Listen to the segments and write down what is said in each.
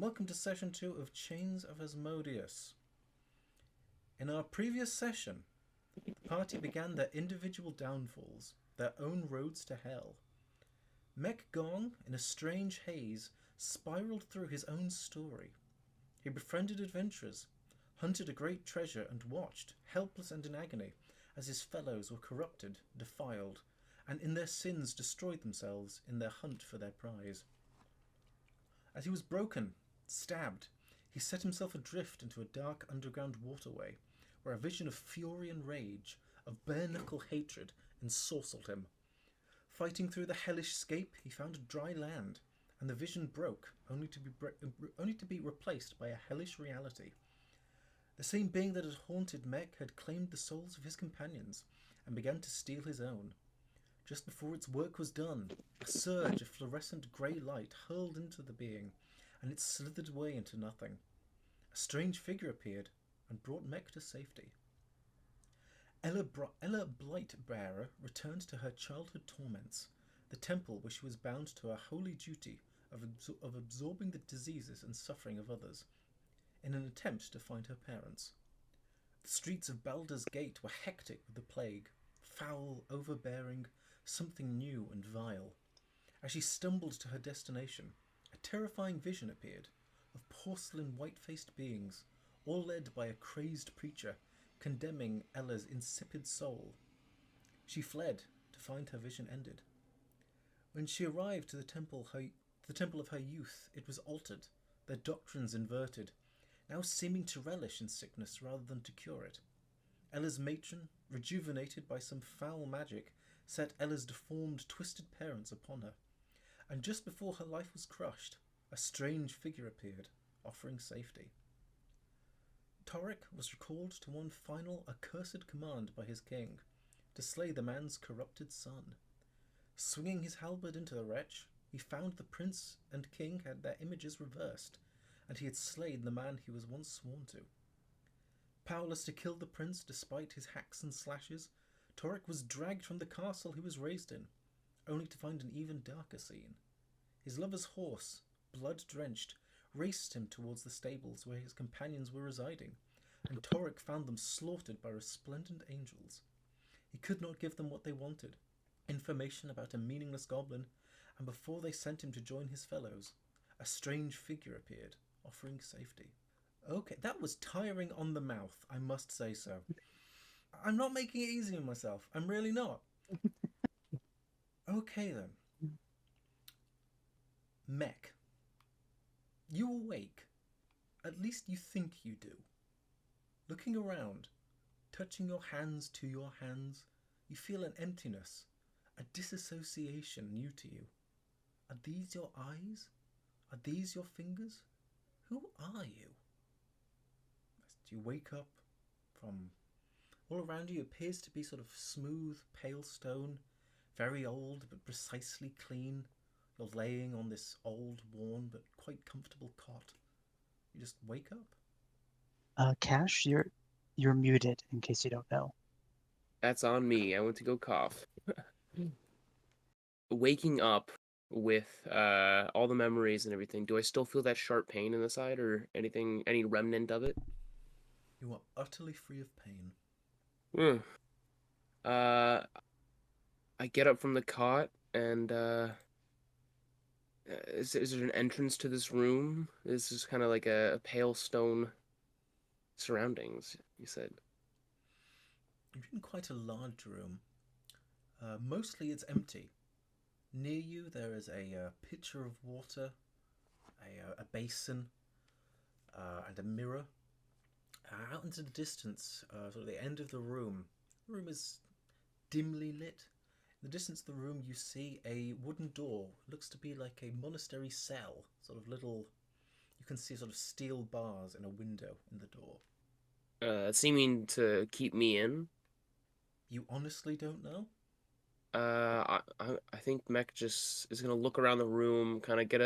welcome to session 2 of Chains of Asmodeus. In our previous session, the party began their individual downfalls, their own roads to hell. Mek Gong, in a strange haze, spiraled through his own story. He befriended adventurers, hunted a great treasure, and watched, helpless and in agony, as his fellows were corrupted, defiled, and in their sins destroyed themselves in their hunt for their prize. As he was broken, stabbed, he set himself adrift into a dark underground waterway, where a vision of fury and rage, of bare-knuckle hatred, ensorcelled him. Fighting through the hellish scape, he found dry land, and the vision broke, only to be replaced by a hellish reality. The same being that had haunted Mek had claimed the souls of his companions, and began to steal his own. Just before its work was done, a surge of fluorescent grey light hurled into the being, and it slithered away into nothing. A strange figure appeared, and brought Mek to safety. Ella Blightbearer returned to her childhood torments, the temple where she was bound to a holy duty of absorbing the diseases and suffering of others, in an attempt to find her parents. The streets of Baldur's Gate were hectic with the plague, foul, overbearing, something new and vile. As she stumbled to her destination, a terrifying vision appeared, of porcelain white-faced beings, all led by a crazed preacher, condemning Ella's insipid soul. She fled to find her vision ended. When she arrived to the temple of her youth, it was altered, their doctrines inverted, now seeming to relish in sickness rather than to cure it. Ella's matron, rejuvenated by some foul magic, set Ella's deformed, twisted parents upon her, and just before her life was crushed, a strange figure appeared, offering safety. Toric was recalled to one final accursed command by his king, to slay the man's corrupted son. Swinging his halberd into the wretch, he found the prince and king had their images reversed, and he had slain the man he was once sworn to. Powerless to kill the prince despite his hacks and slashes, Toric was dragged from the castle he was raised in, only to find an even darker scene. His lover's horse, blood-drenched, raced him towards the stables where his companions were residing, and Toric found them slaughtered by resplendent angels. He could not give them what they wanted, information about a meaningless goblin, and before they sent him to join his fellows, a strange figure appeared, offering safety. Okay, that was tiring on the mouth, I must say so. I'm not making it easy on myself. I'm really not. Okay then. Mek. You awake. At least you think you do. Looking around, touching your hands to your hands, you feel an emptiness, a disassociation new to you. Are these your eyes? Are these your fingers? Who are you? As you wake up from... all around you appears to be sort of smooth, pale stone, very old but precisely clean. You're laying on this old, worn but quite comfortable cot. You just wake up. Cash, you're muted in case you don't know. That's on me. I went to go cough. Waking up with all the memories and everything, do I still feel that sharp pain in the side or anything, any remnant of it? You are utterly free of pain. I get up from the cot and is there an entrance to this room? This is kind of like a pale stone surroundings, you said. You're in quite a large room. Mostly it's empty. Near you there is a pitcher of water, a basin, and a mirror. Out into the distance, sort of the end of the room is dimly lit. In the distance of the room you see a wooden door. Looks to be like a monastery cell. Sort of little... you can see sort of steel bars in a window in the door. Seeming to keep me in. You honestly don't know? I think Mek just is gonna look around the room, kind of get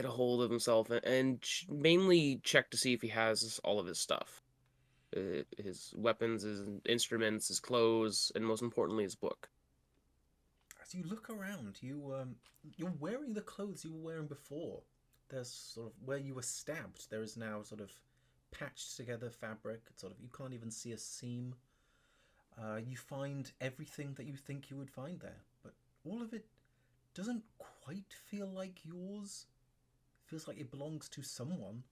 a hold of himself, and mainly check to see if he has all of his stuff, his weapons, his instruments, his clothes, and most importantly, his book. As you look around, you're wearing the clothes you were wearing before. there's sort of where you were stabbed. There is now sort of patched together fabric. It's sort of you can't even see a seam. You find everything that you think you would find there, but all of it doesn't quite feel like yours. It feels like it belongs to someone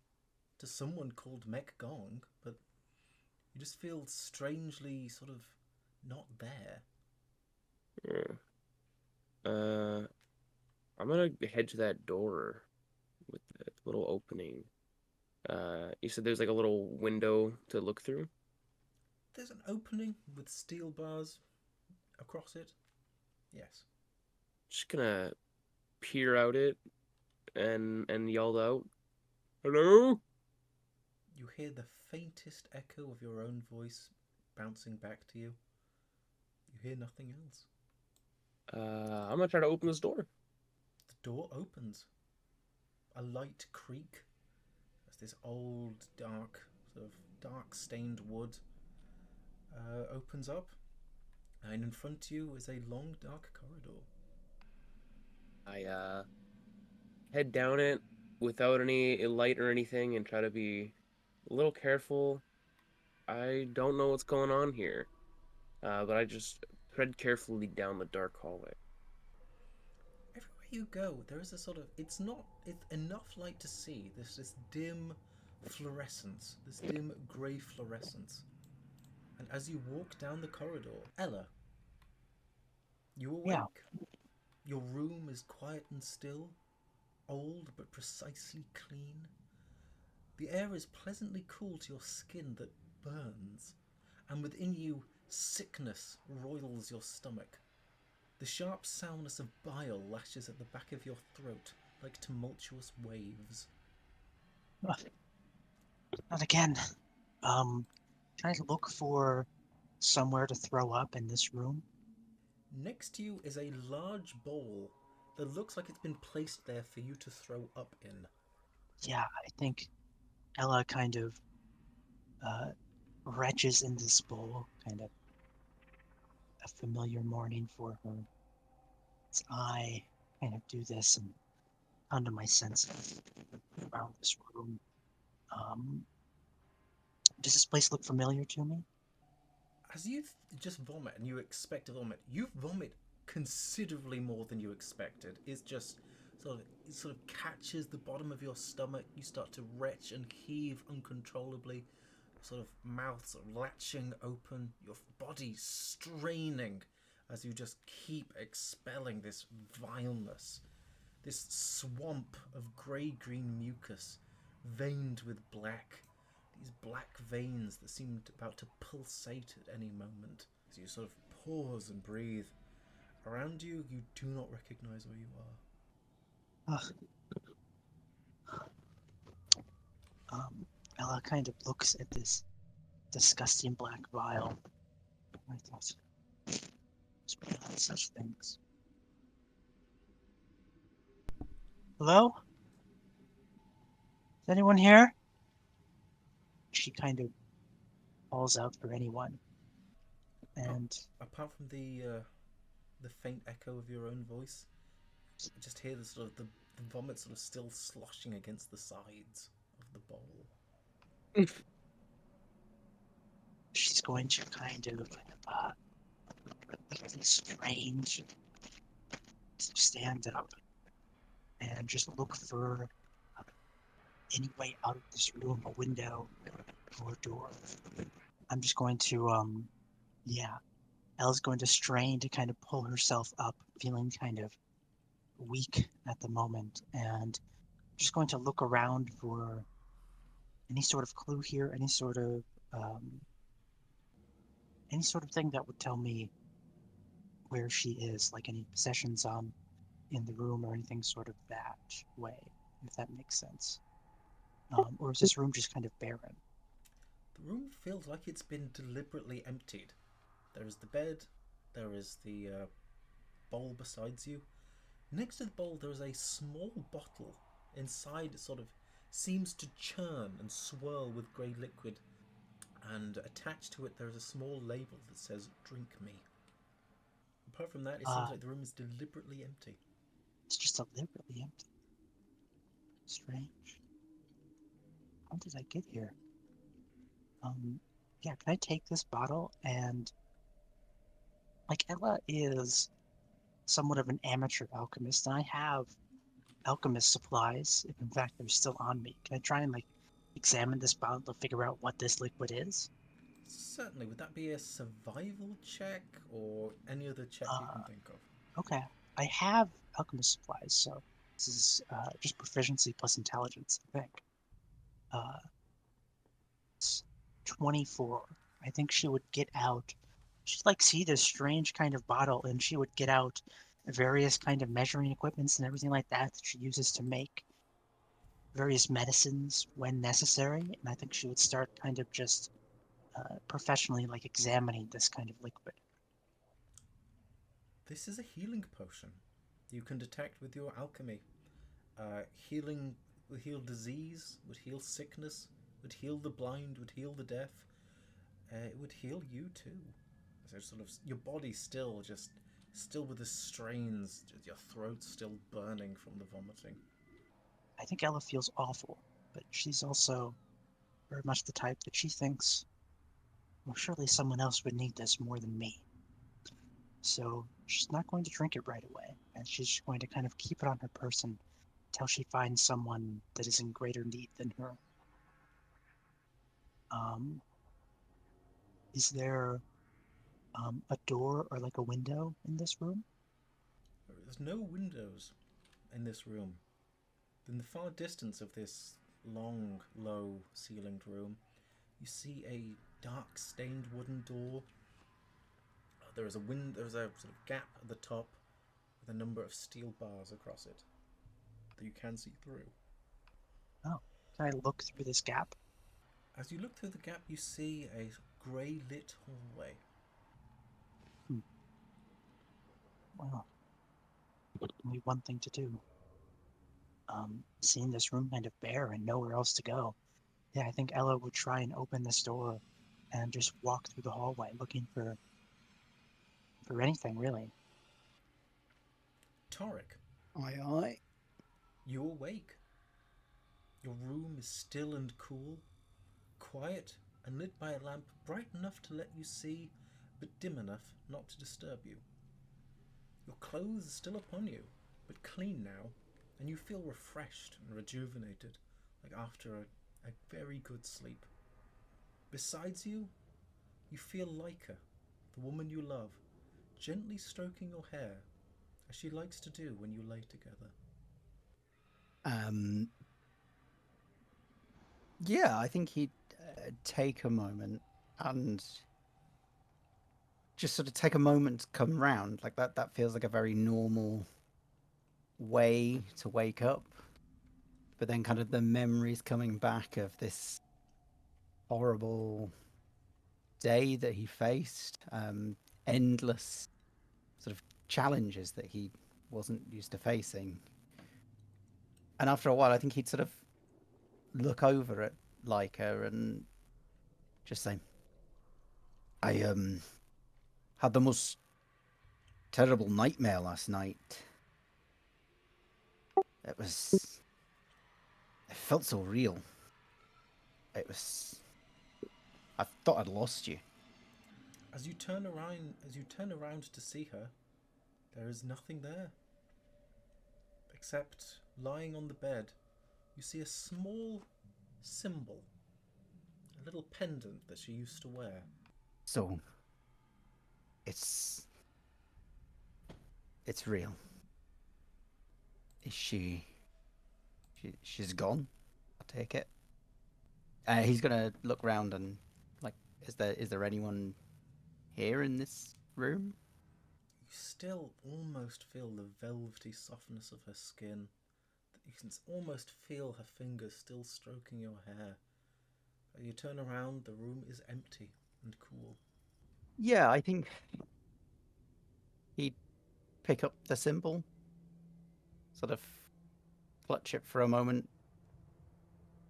called Mek Gong, but you just feel strangely sort of not there. Yeah. I'm gonna head to that door with the little opening. You said there's like a little window to look through? There's an opening with steel bars across it. Yes. Just gonna peer out it and yell out, "Hello?" You hear the faintest echo of your own voice bouncing back to you. You hear nothing else. I'm gonna try to open this door. The door opens. A light creak as this old, dark stained wood opens up, and in front of you is a long, dark corridor. I head down it without any light or anything and try to be a little careful. I don't know what's going on here, but I just tread carefully down the dark hallway. Everywhere you go, there is a sort of it's enough light to see. There's this dim fluorescence, this dim grey fluorescence. And as you walk down the corridor, Ella, you awake. Yeah. Your room is quiet and still, old but precisely clean. The air is pleasantly cool to your skin that burns, and within you sickness roils your stomach. The sharp soundness of bile lashes at the back of your throat like tumultuous waves. Not again. Can I look for somewhere to throw up in this room? Next to you is a large bowl that looks like it's been placed there for you to throw up in. Yeah, I think Ella kind of retches in this bowl, kind of a familiar morning for her. As I kind of do this and come to my senses around this room. Does this place look familiar to me? As you just vomit and you expect to vomit, you vomit considerably more than you expected. It sort of catches the bottom of your stomach. You start to retch and heave uncontrollably, sort of mouths latching open, your body straining as you just keep expelling this vileness, this swamp of grey-green mucus veined with black. These black veins that seemed about to pulsate at any moment. As you sort of pause and breathe. Around you, you do not recognize where you are. Ella kind of looks at this disgusting black vial. I thought such things. Hello? Is anyone here? She kind of calls out for anyone. And apart from the faint echo of your own voice, you just hear the vomit sort of still sloshing against the sides of the bowl. She's going to kind of strange stand up and just look for any way out of this room, a window or a door. I'm just going to Elle's going to strain to kind of pull herself up, feeling kind of weak at the moment, and just going to look around for any sort of clue here, any sort of thing that would tell me where she is, like any possessions in the room or anything sort of that way, if that makes sense. Or is this room just kind of barren? The room feels like it's been deliberately emptied. There is the bed, there is the bowl beside you. Next to the bowl there is a small bottle. Inside it sort of seems to churn and swirl with grey liquid, and attached to it there is a small label that says "Drink me." Apart from that, it seems like the room is deliberately empty. It's just deliberately empty. Strange. How did I get here? Yeah, can I take this bottle and... Like, Ella is somewhat of an amateur alchemist, and I have alchemist supplies, if in fact they're still on me. Can I try and, like, examine this bottle to figure out what this liquid is? Certainly. Would that be a survival check or any other check you can think of? Okay. I have alchemist supplies, so this is just proficiency plus intelligence, I think. It's 24. I think she would get out. She'd like see this strange kind of bottle, and she would get out various kind of measuring equipments and everything like that that she uses to make various medicines when necessary. And I think she would start kind of just professionally like examining this kind of liquid. This is a healing potion. You can detect with your alchemy. Healing would heal disease, would heal sickness, would heal the blind, would heal the deaf. It would heal you too. So sort of your body still with the strains, your throat's still burning from the vomiting. I think Ella feels awful, but she's also very much the type that she thinks, well, surely someone else would need this more than me. So she's not going to drink it right away, and she's going to kind of keep it on her person until she finds someone that is in greater need than her. Is there a door or like a window in this room? There's no windows in this room. In the far distance of this long, low-ceilinged room, you see a dark, stained wooden door. There's a sort of gap at the top with a number of steel bars across it that you can see through. Oh, can I look through this gap? As you look through the gap, you see a grey-lit hallway. Well, only one thing to do. Seeing this room kind of bare and nowhere else to go, yeah, I think Ella would try and open this door and just walk through the hallway looking for anything, really. Toric, Aye. you awake. Your room is still and cool, quiet and lit by a lamp bright enough to let you see, but dim enough not to disturb you. Your clothes are still upon you, but clean now, and you feel refreshed and rejuvenated, like after a very good sleep. Besides you, you feel Leica, the woman you love, gently stroking your hair, as she likes to do when you lay together. Yeah, I think he'd take a moment and just sort of take a moment to come round. Like that feels like a very normal way to wake up. But then kind of the memories coming back of this horrible day that he faced, endless sort of challenges that he wasn't used to facing. And after a while, I think he'd sort of look over at Leica and just say, I had the most terrible nightmare last night. It felt so real. I thought I'd lost you. As you turn around to see her, there is nothing there. Except lying on the bed, you see a small symbol, a little pendant that she used to wear. So, it's real. Is she's gone? I take it. He's gonna look round and like, is there anyone here in this room? You still almost feel the velvety softness of her skin. You can almost feel her fingers still stroking your hair. As you turn around, the room is empty and cool. Yeah, I think he'd pick up the symbol, sort of clutch it for a moment,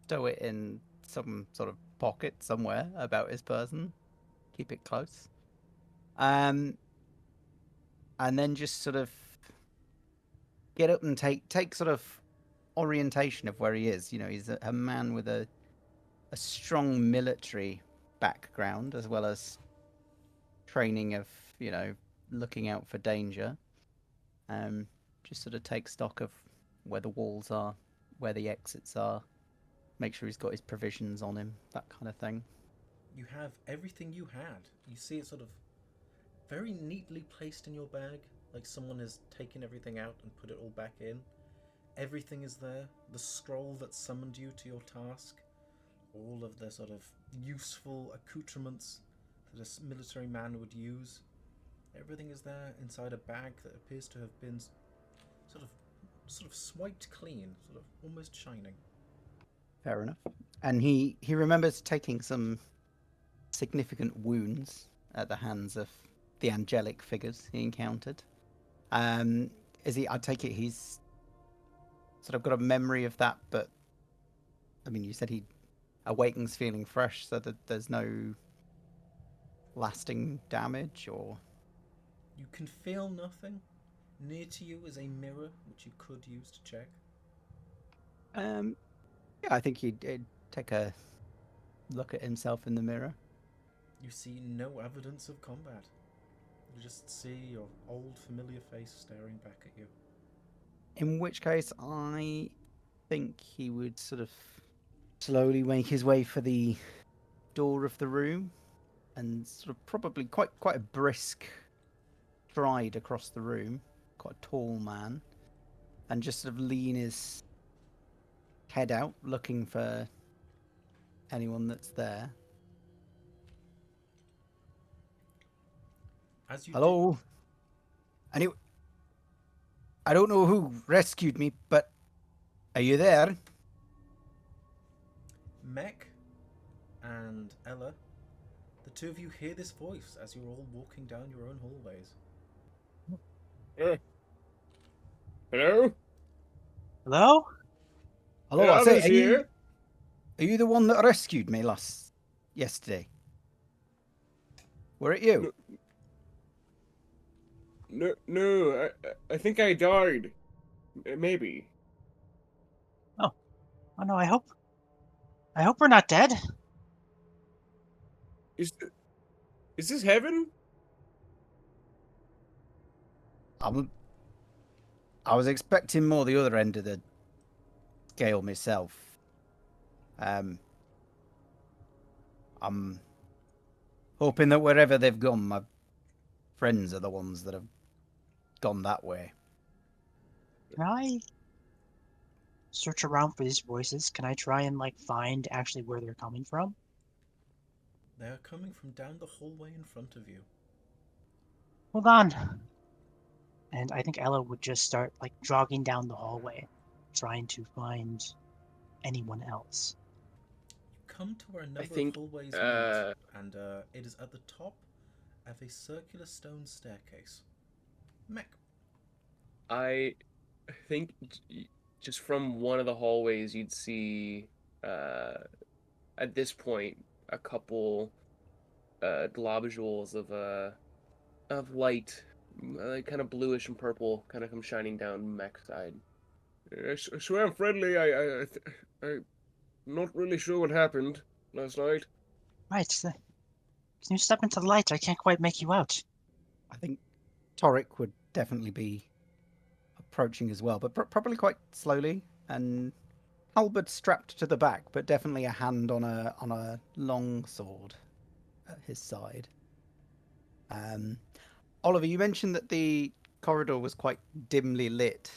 stow it in some sort of pocket somewhere about his person, keep it close, and then just sort of get up and take sort of orientation of where he is. You know, he's a man with a strong military background, as well as training of, you know, looking out for danger. Just sort of take stock of where the walls are, where the exits are, make sure he's got his provisions on him, that kind of thing. You have everything you had. You see it sort of very neatly placed in your bag, like someone has taken everything out and put it all back in. Everything is there. The scroll that summoned you to your task, all of the sort of useful accoutrements that a military man would use. Everything is there inside a bag that appears to have been sort of swiped clean, sort of almost shining. Fair enough. And he remembers taking some significant wounds at the hands of the angelic figures he encountered. I take it he's sort of got a memory of that, but I mean, you said he awakens feeling fresh, so that there's no lasting damage, or... You can feel nothing. Near to you is a mirror, which you could use to check. Yeah, I think he'd take a look at himself in the mirror. You see no evidence of combat. You just see your old familiar face staring back at you. In which case, I think he would sort of slowly make his way for the door of the room, and sort of probably quite a brisk stride across the room, quite a tall man, and just sort of lean his head out, looking for anyone that's there. As you Hello? I don't know who rescued me, but are you there? Mek and Ella, the two of you hear this voice as you're all walking down your own hallways. Hello? Hello? Hello, Yeah, I say, others here. are you the one that rescued me yesterday? Were it you? No, I think I died. Maybe. Oh no, I hope we're not dead. Is this heaven? I was expecting more the other end of the scale myself. I'm hoping that wherever they've gone, my friends are the ones that have gone that way. Can I search around for these voices? Can I try and find actually where they're coming from? They are coming from down the hallway in front of you. Hold on. And I think Ella would just start jogging down the hallway, trying to find anyone else. You come to where a number think, of hallways meet, and it is at the top of a circular stone staircase. Mek. I think just from one of the hallways you'd see at this point a couple globules of light, kind of bluish and purple, kind of come shining down Mek's side. I swear I'm friendly. I'm not really sure what happened last night. Right. Can you step into the light? I can't quite make you out. I think Toric would definitely be approaching as well, but probably quite slowly, and halberd strapped to the back, but definitely a hand on a long sword at his side. Oliver, you mentioned that the corridor was quite dimly lit,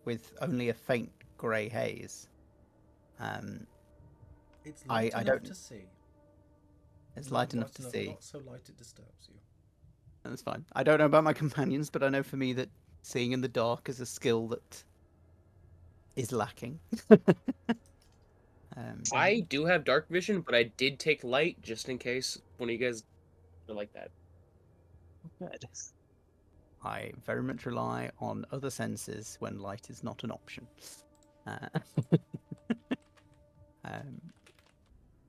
with only a faint grey haze. It's light enough to see. It's light enough to see. Not so light it disturbs you. That's fine. I don't know about my companions, but I know for me that seeing in the dark is a skill that is lacking. I do have dark vision, but I did take light just in case one of you guys are like that. Good. I very much rely on other senses when light is not an option.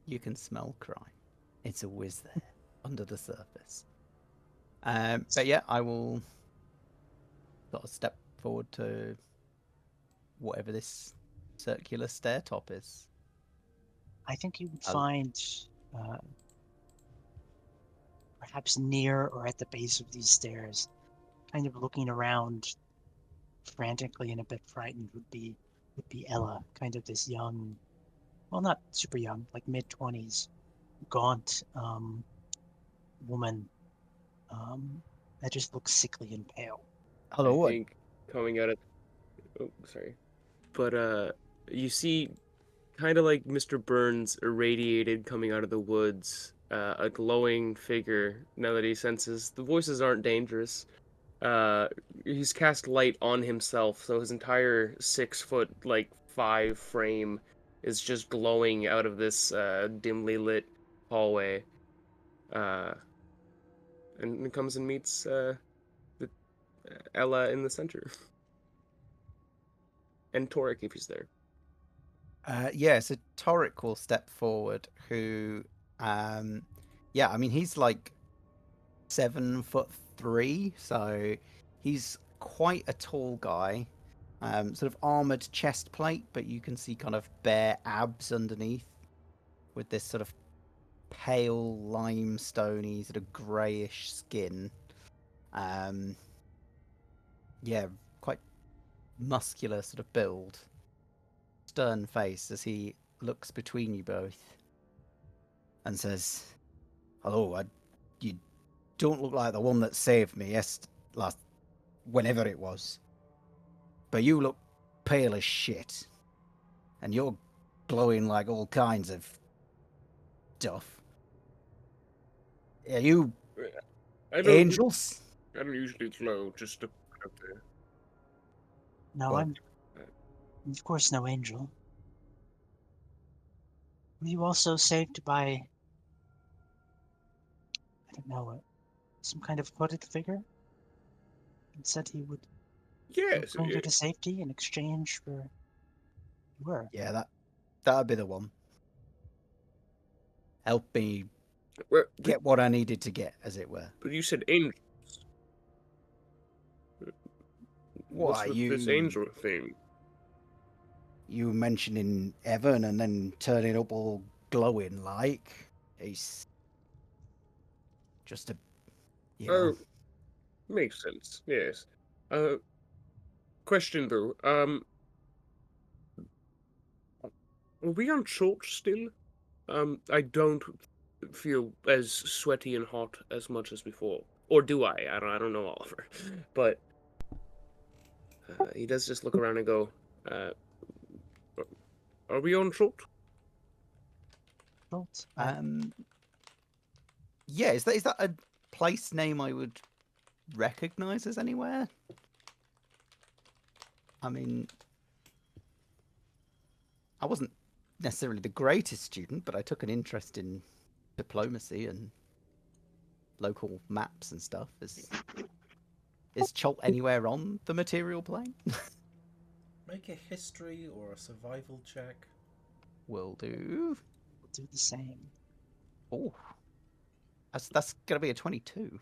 You can smell crime. It's always there, under the surface. But yeah, I will sort of step forward to whatever this circular stair top is. I think you would I'll- find, perhaps near or at the base of these stairs, kind of looking around frantically and a bit frightened, would be Ella, kind of this young, well, not super young, like mid-20s, gaunt woman that just looks sickly and pale. Hello, I think coming out of... Oh, sorry. But, you see, kind of like Mr. Burns irradiated coming out of the woods, a glowing figure, now that he senses the voices aren't dangerous. He's cast light on himself, so his entire 6 foot, 5 frame is just glowing out of this dimly lit hallway. And comes and meets Ella in the center. And Toric if he's there. Yeah, so Toric will step forward, who, yeah, I mean, he's like 7'3", so he's quite a tall guy. Sort of armored chest plate, but you can see kind of bare abs underneath, with this sort of pale limestoney, sort of greyish skin. Yeah, quite muscular sort of build. Stern face as he looks between you both and says, "Hello, you don't look like the one that saved me last whenever it was, but you look pale as shit, and you're glowing like all kinds of stuff. Are you angels?" I don't usually glow, just to put up there. No, Well- I'm, of course, no angel. Were you also saved by, I don't know, some kind of hooded figure? And said he would Yes, bring you to safety in exchange for... You were. Yeah, that'd be the one. Help me well, get what I needed to get, as it were. but you said angels. What's Why, with this angel thing? You mentioning Evan and then turning up all glowing like. He's just a, you know. Oh, makes sense. Yes. Question though. Are we on church still? I don't feel as sweaty and hot as much as before. Or do I? I don't know, Oliver. But he does just look around and go, are we on short? Bolt. Yeah, is that a place name I would recognize as anywhere? I mean, I wasn't necessarily the greatest student, but I took an interest in diplomacy and local maps and stuff. Is Cholt anywhere on the material plane? Make a history or a survival check. Will do. We'll do the same. Oh, that's gonna be a 22.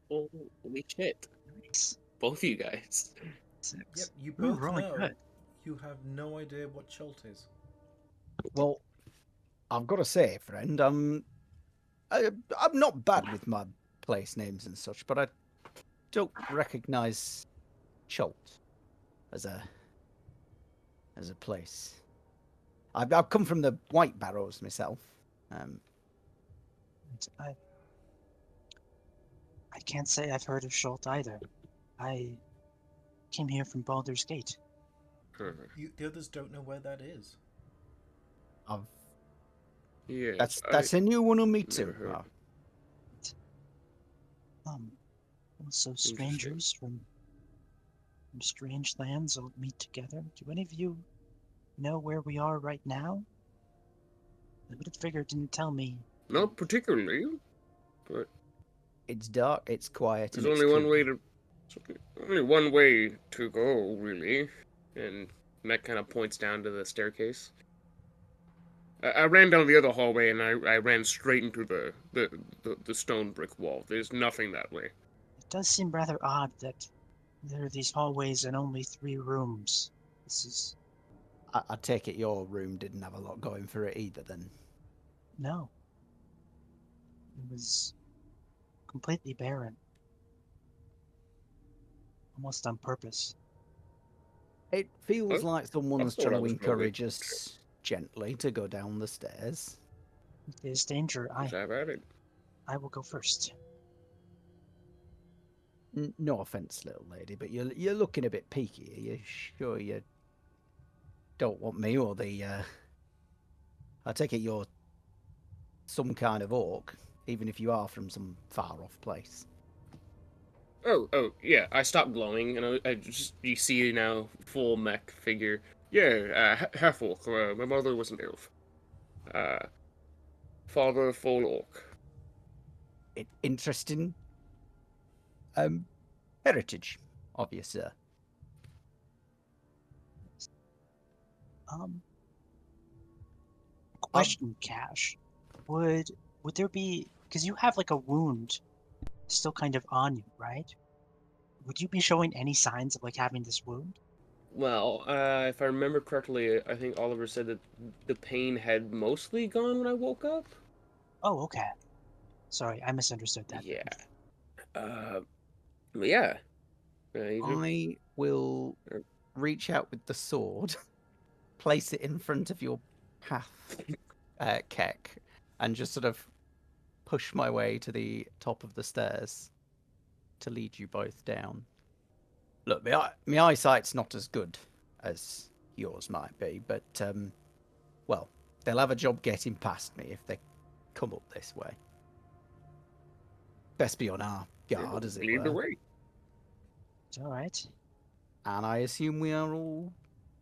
Holy shit. Nice. Both of you guys. 6. Yep, you Ooh, both rolling know. good. You have no idea what Cholt is. Well, I've got to say, friend, I'm not bad with my place names and such, but I don't recognise Cholt as a place. I've come from the White Barrows myself. I can't say I've heard of Schult either. I came here from Baldur's Gate. The others don't know where that is. Yes, That's a new one on me never too. heard. Also strangers from strange lands all meet together. Do any of you know where we are right now? The hooded figure didn't tell me. Not particularly, but It's dark, it's quiet, there's and only it's one way creepy. only one way to go, really. And Mek kind of points down to the staircase. I ran down the other hallway and I ran straight into the stone brick wall. There's nothing that way. It does seem rather odd that there are these hallways and only 3 rooms. This is... I take it your room didn't have a lot going for it either, then. No. It was completely barren. Almost on purpose. It feels Huh? like someone's thought I trying to was wrong. encourage us gently to go down the stairs. If there's danger, Have at it. I will go first. No offense, little lady, but you're looking a bit peaky. Are you sure you don't want me or the? I take it you're some kind of orc, even if you are from some far off place. Oh, yeah. I stopped glowing, and I just you see now full mech figure. Yeah, half-orc. My mother was an elf. Father full orc. Interesting. Heritage of you, sir. Question, Cash. Would there be, because you have like a wound still kind of on you, right? Would you be showing any signs of like having this wound? Well, if I remember correctly, I think Oliver said that the pain had mostly gone when I woke up. Oh, okay. Sorry, I misunderstood that. Yeah. But yeah. I will reach out with the sword, place it in front of your path, Keck, and just sort of push my way to the top of the stairs to lead you both down. Look, my eyesight's not as good as yours might be, but, well, they'll have a job getting past me if they come up this way. Best be on our guard, as it Lead the were. way. It's all right. And I assume we are all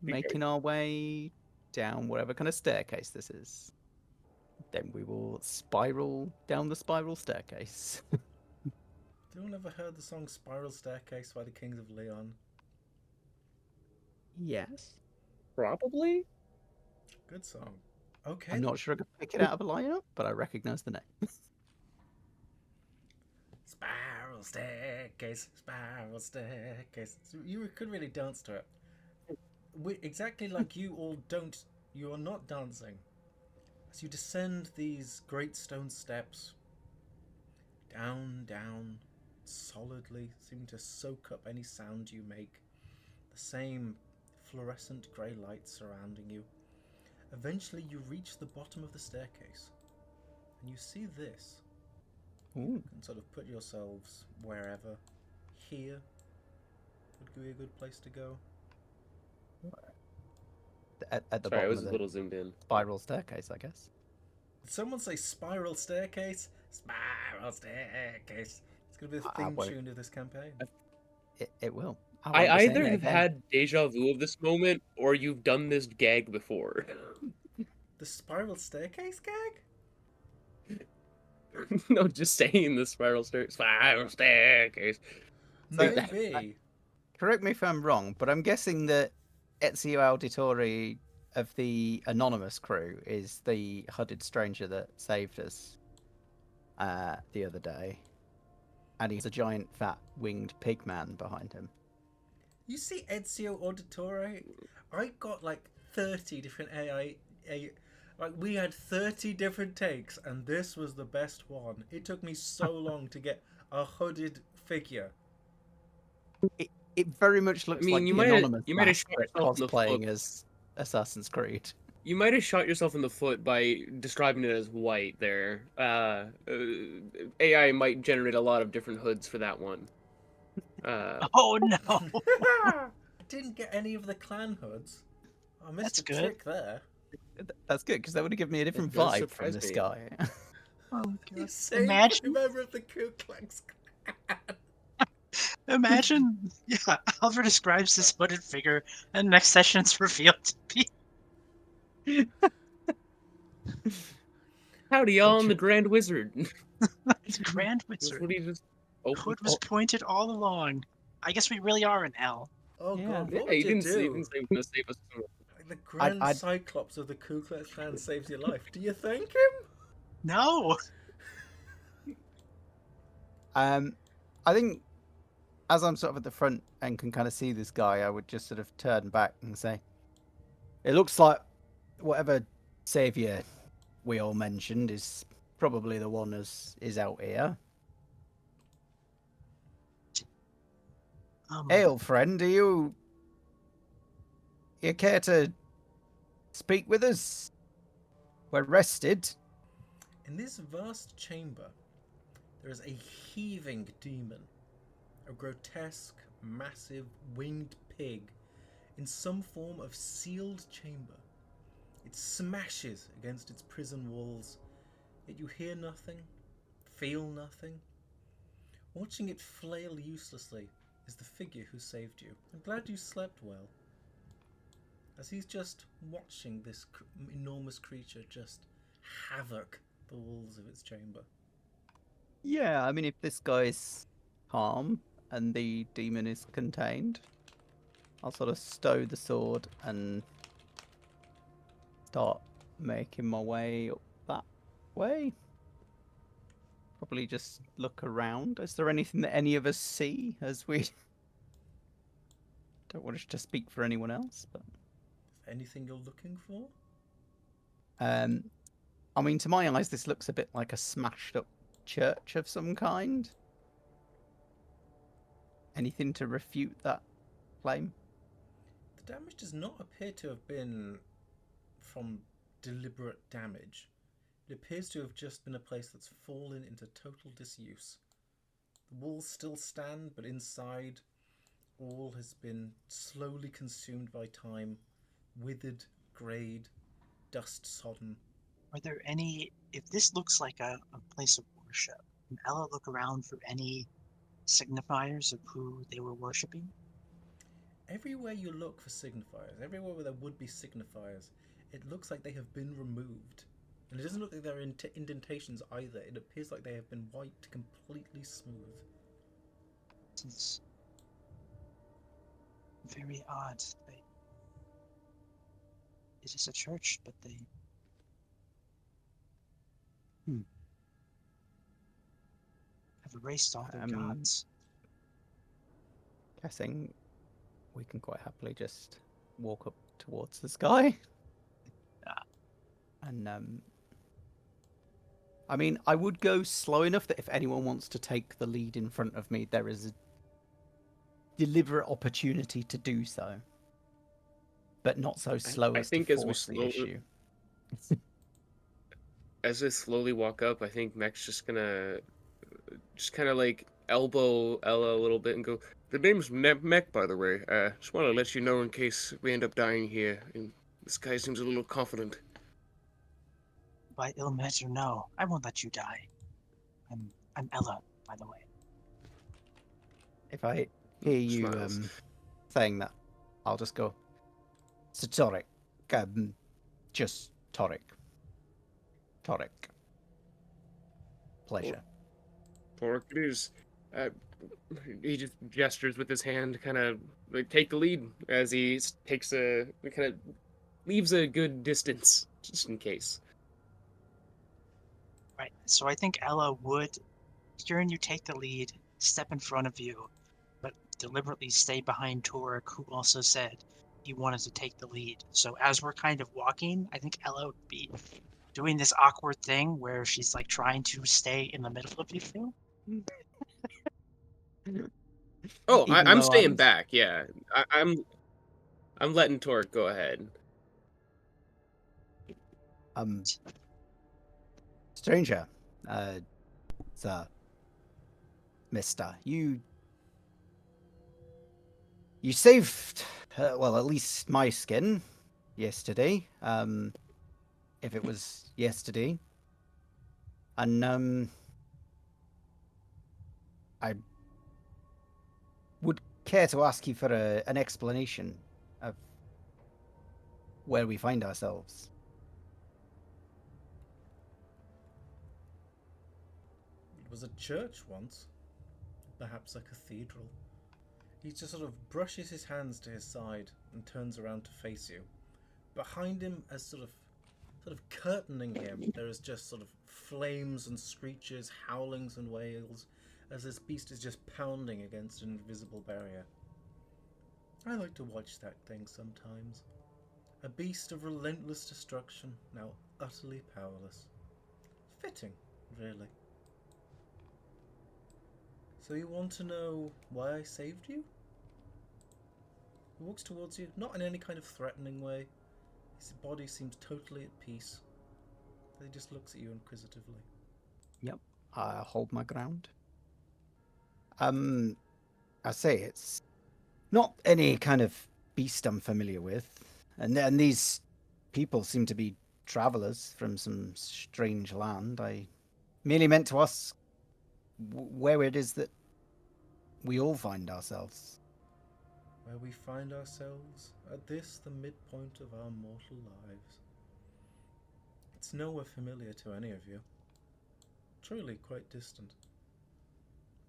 making our way down whatever kind of staircase this is. Then we will spiral down the spiral staircase. Have anyone ever heard the song Spiral Staircase by the Kings of Leon? Yes. Probably. Good song. Okay. I'm not sure I could pick it out of a lineup, but I recognise the name. Spiral staircase, spiral staircase. So you could really dance to it. Exactly like you all don't. You are not dancing. As you descend these great stone steps, down, solidly, seeming to soak up any sound you make. The same fluorescent grey light surrounding you. Eventually, you reach the bottom of the staircase, and you see this. Ooh. You can sort of put yourselves wherever. Here would be a good place to go. At the Sorry, I bottom was of a the little zoomed in. spiral staircase, I guess. Did someone say spiral staircase? Spiral staircase. It's going to be the I theme won't. tune of this campaign. It will. I won't be saying either it have again. had deja vu of this moment, or you've done this gag before. The spiral staircase gag? No, just saying the spiral staircase. Maybe. Correct me if I'm wrong, but I'm guessing that Ezio Auditore of the Anonymous crew is the hooded stranger that saved us the other day. And he's a giant, fat, winged pig man behind him. You see Ezio Auditore? I got like 30 different AI. Like, we had 30 different takes, and this was the best one. It took me so long to get a hooded figure. It very much looks like you the might have Anonymous mask, shot but yourself in the cosplaying foot. as Assassin's Creed. You might have shot yourself in the foot by describing it as white there. AI might generate a lot of different hoods for that one. Oh no! I didn't get any of the clan hoods. I missed That's a good. trick there. That's good, because that would have given me a different It does vibe from surprise this me. guy. Oh You god! saved Imagine- a member of the Ku Klux Klan. Imagine, yeah, Oliver describes this hooded figure, and next session it's revealed to be. Howdy, y'all, I'm the Grand Wizard. It's Grand That's Wizard. what he just The opened. hood was pointed all along. I guess we really are in hell. Oh Yeah. god, Yeah, what would he you didn't do? say, he didn't save us. Like the Grand I'd- Cyclops of the Ku Klux Klan saves your life. Do you thank him? No! I think as I'm sort of at the front and can kind of see this guy, I would just sort of turn back and say, It looks like whatever savior we all mentioned is probably the one is out here. Hail, friend, you care to speak with us? We're rested. In this vast chamber, there is a heaving demon, a grotesque, massive, winged pig in some form of sealed chamber. It smashes against its prison walls, yet you hear nothing, feel nothing. Watching it flail uselessly is the figure who saved you. I'm glad you slept well. As he's just watching this enormous creature just havoc the walls of its chamber. Yeah, I mean, if this guy's calm and the demon is contained, I'll sort of stow the sword and start making my way up that way. Probably just look around. Is there anything that any of us see as we... Don't want to speak for anyone else, but... Anything you're looking for? I mean, to my eyes, this looks a bit like a smashed up church of some kind. Anything to refute that claim? The damage does not appear to have been from deliberate damage. It appears to have just been a place that's fallen into total disuse. The walls still stand, but inside, all has been slowly consumed by time, withered, greyed, dust-sodden. Are there any... If this looks like a place of worship, can Ella look around for any signifiers of who they were worshipping? Everywhere you look for signifiers, everywhere where there would be signifiers, it looks like they have been removed. And it doesn't look like there are indentations either. It appears like they have been wiped completely smooth. It's very odd. It is a church, but they... have erased all their gods. Guessing we can quite happily just walk up towards the sky. And I mean, I would go slow enough that if anyone wants to take the lead in front of me, there is a deliberate opportunity to do so. But not so slow as to force the issue. As we slowly walk up, I think Mek's just gonna kind of like elbow Ella a little bit and go, "The name's Mek, by the way. Just want to let you know in case we end up dying here. And this guy seems a little confident." By Ilmater, no. I won't let you die. I'm Ella, by the way. If I hear you saying that, I'll just go, "So Toric, just Toric. Toric. Pleasure." Toric it is. He just gestures with his hand, kind of like take the lead as he takes kind of leaves a good distance just in case. Right. So I think Ella would, hearing you take the lead, step in front of you, but deliberately stay behind Toric, who also said he wanted to take the lead. So as we're kind of walking, I think Ella would be doing this awkward thing where she's like trying to stay in the middle of you two. Oh, I'm staying back. Yeah, I'm letting Toric go ahead. Stranger, sir, mister, you saved, well, at least my skin yesterday, if it was yesterday, and, I would care to ask you for an explanation of where we find ourselves. It was a church once, perhaps a cathedral. He just sort of brushes his hands to his side and turns around to face you. Behind him, as sort of curtaining him, there is just sort of flames and screeches, howlings and wails, as this beast is just pounding against an invisible barrier. I like to watch that thing sometimes. A beast of relentless destruction, now utterly powerless. Fitting, really. So you want to know why I saved you? He walks towards you, not in any kind of threatening way. His body seems totally at peace. He just looks at you inquisitively. Yep, I hold my ground. I say it's not any kind of beast I'm familiar with, and these people seem to be travelers from some strange land. I merely meant to ask where it is that we all find ourselves. Where we find ourselves, at this, the midpoint of our mortal lives. It's nowhere familiar to any of you. Truly quite distant.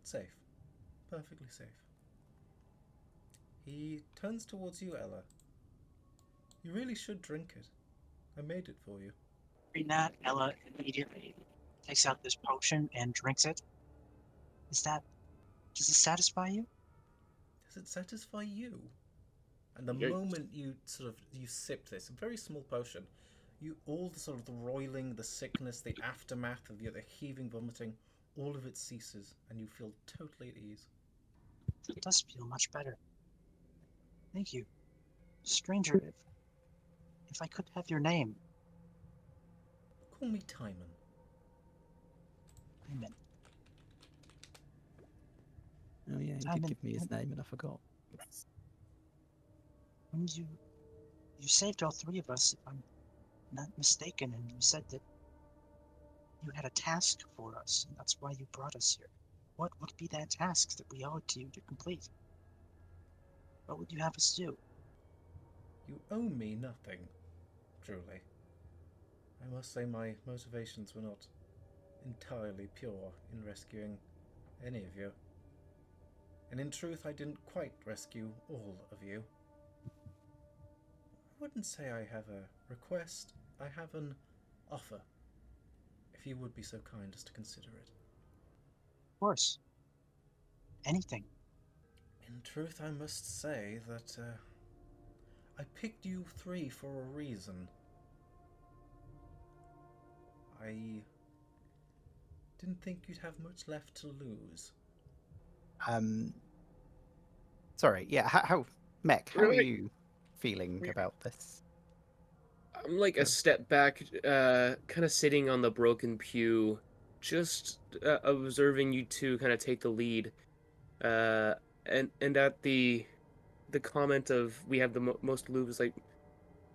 Safe. Perfectly safe. He turns towards you, Ella. You really should drink it. I made it for you. Reading that, Ella immediately takes out this potion and drinks it. Does it satisfy you? Does it satisfy you? And the Yeah. moment you sip this, a very small potion, all the sort of the roiling, the sickness, the aftermath of the heaving, vomiting, all of it ceases, and you feel totally at ease. It does feel much better. Thank you. Stranger, if I could have your name. Call me Timon. Timon. Oh yeah, he Timon, did give me his name and I forgot. When you saved all three of us, if I'm not mistaken, and you said that you had a task for us, and that's why you brought us here. What would be that task that we owe it to you to complete? What would you have us do? You owe me nothing, truly. I must say my motivations were not entirely pure in rescuing any of you. And in truth, I didn't quite rescue all of you. I wouldn't say I have a request. I have an offer, if you would be so kind as to consider it. Of course. Anything. In truth, I must say that I picked you three for a reason. I didn't think you'd have much left to lose. Sorry, yeah, how Mek, how are Really? you feeling about this? I'm like a step back, kind of sitting on the broken pew, just observing you two kind of take the lead. And at the comment of we have the most loot, is like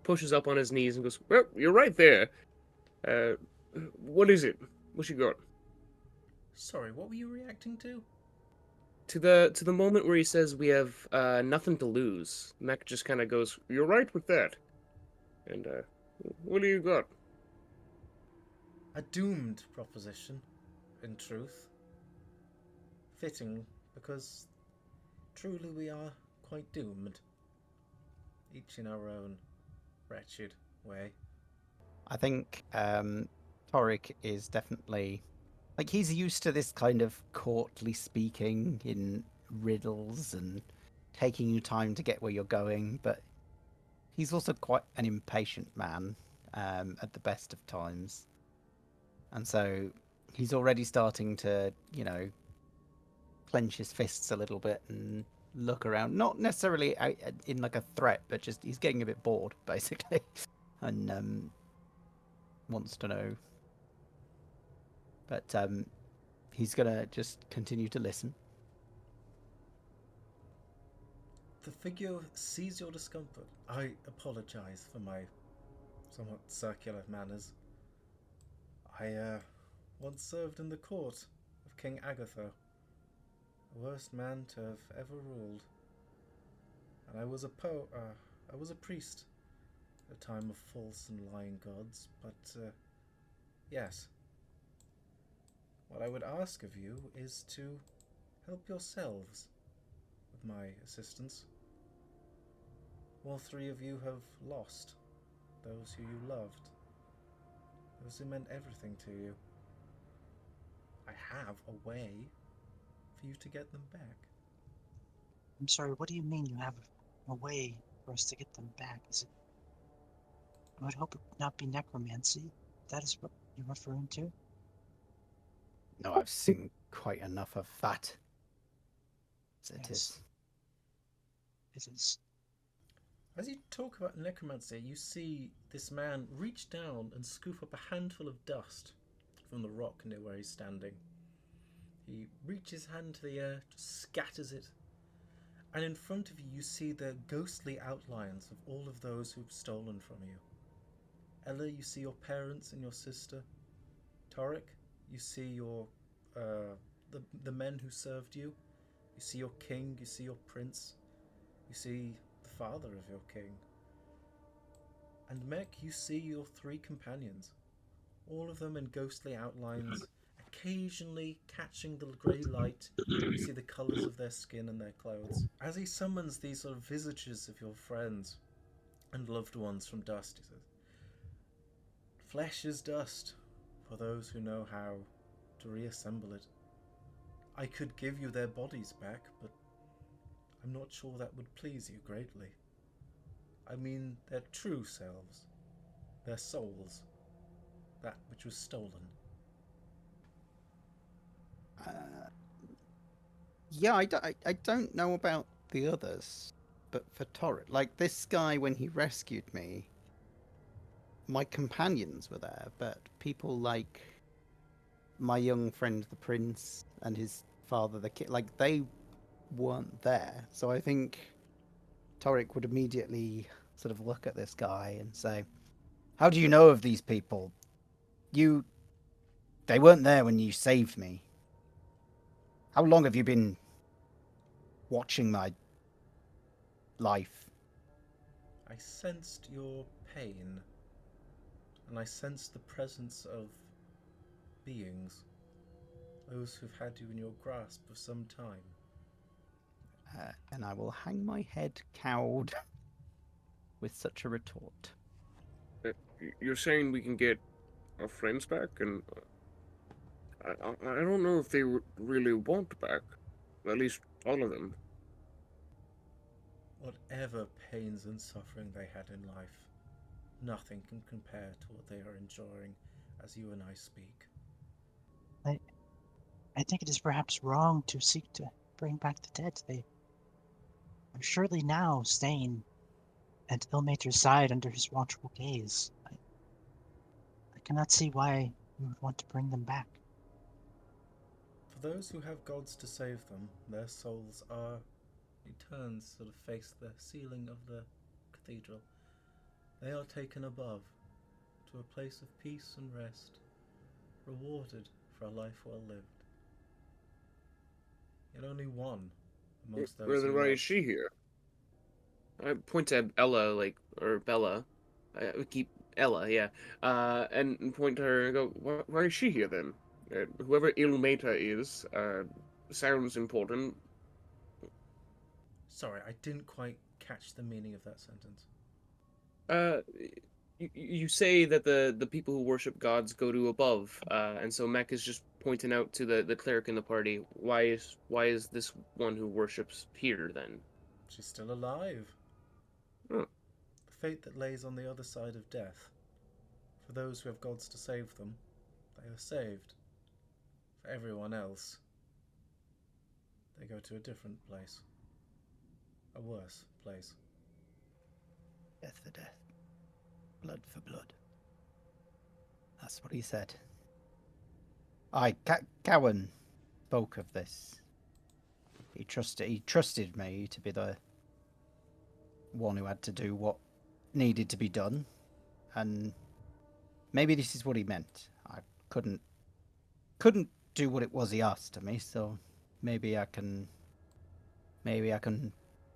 pushes up on his knees and goes, "Well, you're right there. What is it? What you got?" Sorry, what were you reacting to? To the moment where he says we have nothing to lose, Mek just kind of goes, "You're right with that." And what do you got? A doomed proposition, in truth. Fitting, because truly we are quite doomed. Each in our own wretched way. I think Toric is definitely like he's used to this kind of courtly speaking in riddles and taking you time to get where you're going, but he's also quite an impatient man at the best of times. And so he's already starting to, clench his fists a little bit and look around. Not necessarily in like a threat, but just he's getting a bit bored, basically. And wants to know. But he's going to just continue to listen. The figure sees your discomfort. I apologize for my somewhat circular manners. I once served in the court of King Agatho, the worst man to have ever ruled. And I was a priest at a time of false and lying gods, but yes. What I would ask of you is to help yourselves with my assistance. All three of you have lost those who you loved, those who meant everything to you. I have a way for you to get them back. I'm sorry, what do you mean you have a way for us to get them back? Is it I would hope it would not be necromancy. That is what you're referring to? No, I've seen quite enough of that. As it Yes. is. It is. As you talk about necromancy, you see this man reach down and scoop up a handful of dust from the rock near where he's standing. He reaches his hand to the air, just scatters it, and in front of you, you see the ghostly outlines of all of those who've stolen from you. Ella, you see your parents and your sister. Toric, you see your the men who served you. You see your king. You see your prince. You see the father of your king. And Mek, you see your 3 companions, all of them in ghostly outlines, occasionally catching the grey light. You see the colours of their skin and their clothes. As he summons these sort of visages of your friends and loved ones from dust, he says, "Flesh is dust, for those who know how to reassemble it. I could give you their bodies back, but I'm not sure that would please you greatly. I mean their true selves, their souls, that which was stolen." Yeah, I don't know about the others, but for Torrid, like this guy, when he rescued me, my companions were there, but people like my young friend the prince and his father the king, like they weren't there. So I think Toric would immediately sort of look at this guy and say, "How do you know of these people? They weren't there when you saved me. How long have you been watching my life?" I sensed your pain, and I sensed the presence of beings, those who've had you in your grasp for some time. And I will hang my head cowed with such a retort. You're saying we can get our friends back, and I don't know if they really want back. At least all of them. Whatever pains and suffering they had in life, nothing can compare to what they are enduring as you and I speak. I think it is perhaps wrong to seek to bring back the dead. They are surely now staying at Ilmater's side under his watchful gaze. I cannot see why you would want to bring them back. For those who have gods to save them, their souls are... He turns, sort of face the ceiling of the cathedral. They are taken above, to a place of peace and rest, rewarded for a life well lived. Yet only one amongst those Then who why loved. is she here? I point to Ella, or Bella. I would keep Ella, yeah. And point to her and go, why is she here then? Whoever Ilmater is, sounds important. Sorry, I didn't quite catch the meaning of that sentence. You say that the people who worship gods go to above, and so Mek is just pointing out to the cleric in the party, why is this one who worships here then? She's still alive. Oh. The fate that lays on the other side of death. For those who have gods to save them, they are saved. For everyone else, they go to a different place. A worse place. Death for death. Blood for blood. That's what he said. Cowan spoke of this. He trusted me to be the one who had to do what needed to be done. And maybe this is what he meant. I couldn't do what it was he asked of me, so maybe I can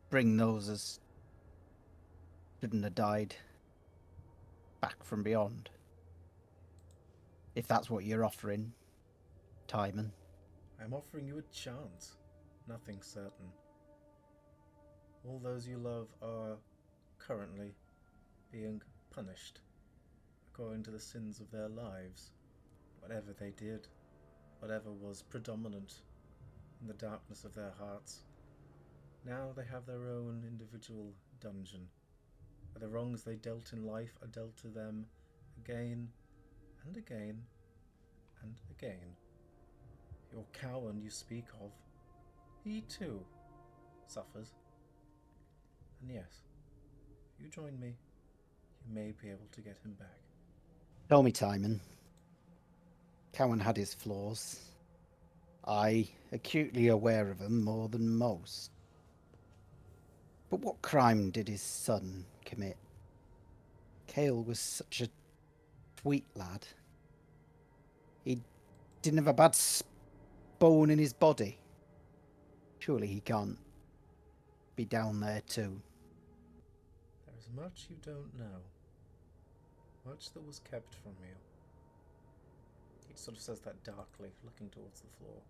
bring those as didn't have died back from beyond. If that's what you're offering, Timon. I'm offering you a chance. Nothing certain. All those you love are currently being punished according to the sins of their lives. Whatever they did, whatever was predominant in the darkness of their hearts. Now they have their own individual dungeon, where the wrongs they dealt in life are dealt to them again and again and again. Your Cowan you speak of, he too suffers. And yes, if you join me, you may be able to get him back. Tell me, Timon. Cowan had his flaws. I acutely aware of them more than most. But what crime did his son commit? Cale was such a sweet lad. He didn't have a bad bone in his body. Surely he can't be down there too. There is much you don't know. Much that was kept from you. He sort of says that darkly, looking towards the floor.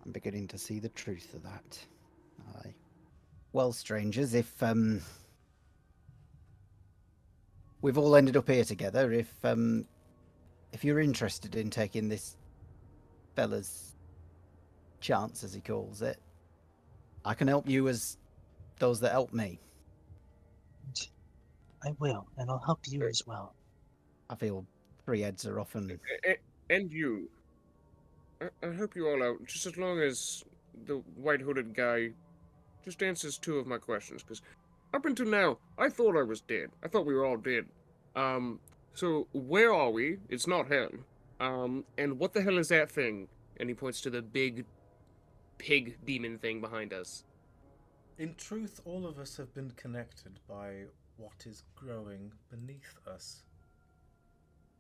I'm beginning to see the truth of that. Aye. Well, strangers, if we've all ended up here together, if you're interested in taking this fella's chance, as he calls it, I can help you as those that help me. I will, and I'll help you as well. I feel three heads are often... And you. I'll help you all out, just as long as the white-hooded guy just answers two of my questions, because up until now, I thought I was dead. I thought we were all dead. So where are we? It's not hell. And what the hell is that thing? And he points to the big pig demon thing behind us. In truth, all of us have been connected by what is growing beneath us.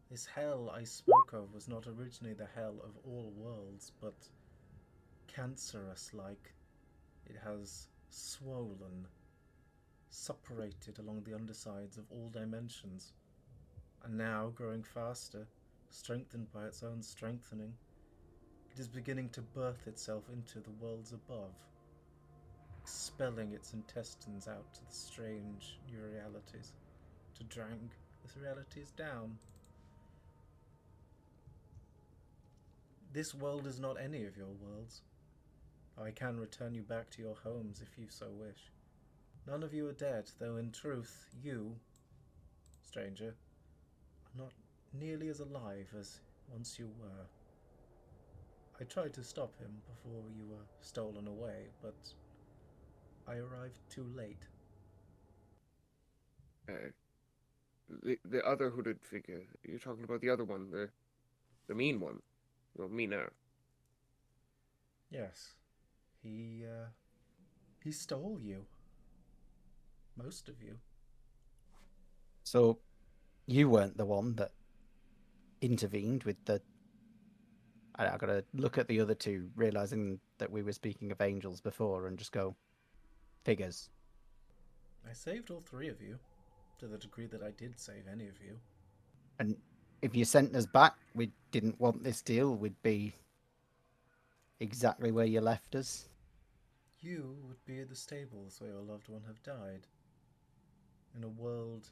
This hell I spoke of was not originally the hell of all worlds, but cancerous-like. It has swollen, suppurated along the undersides of all dimensions, and now, growing faster, strengthened by its own strengthening, it is beginning to birth itself into the worlds above, expelling its intestines out to the strange new realities, to drag these realities down. This world is not any of your worlds. I can return you back to your homes if you so wish. None of you are dead, though in truth you, stranger, are not nearly as alive as once you were. I tried to stop him before you were stolen away, but I arrived too late. The other hooded figure. You're talking about the other one, the mean one. Well, meaner. Yes, he stole you. Most of you. So, you weren't the one that intervened with the... I gotta look at the other two, realising that we were speaking of angels before, and just go, figures. I saved all three of you, to the degree that I did save any of you. And if you sent us back, we didn't want this deal, we'd be exactly where you left us. You would be at the stables where your loved one have died, in a world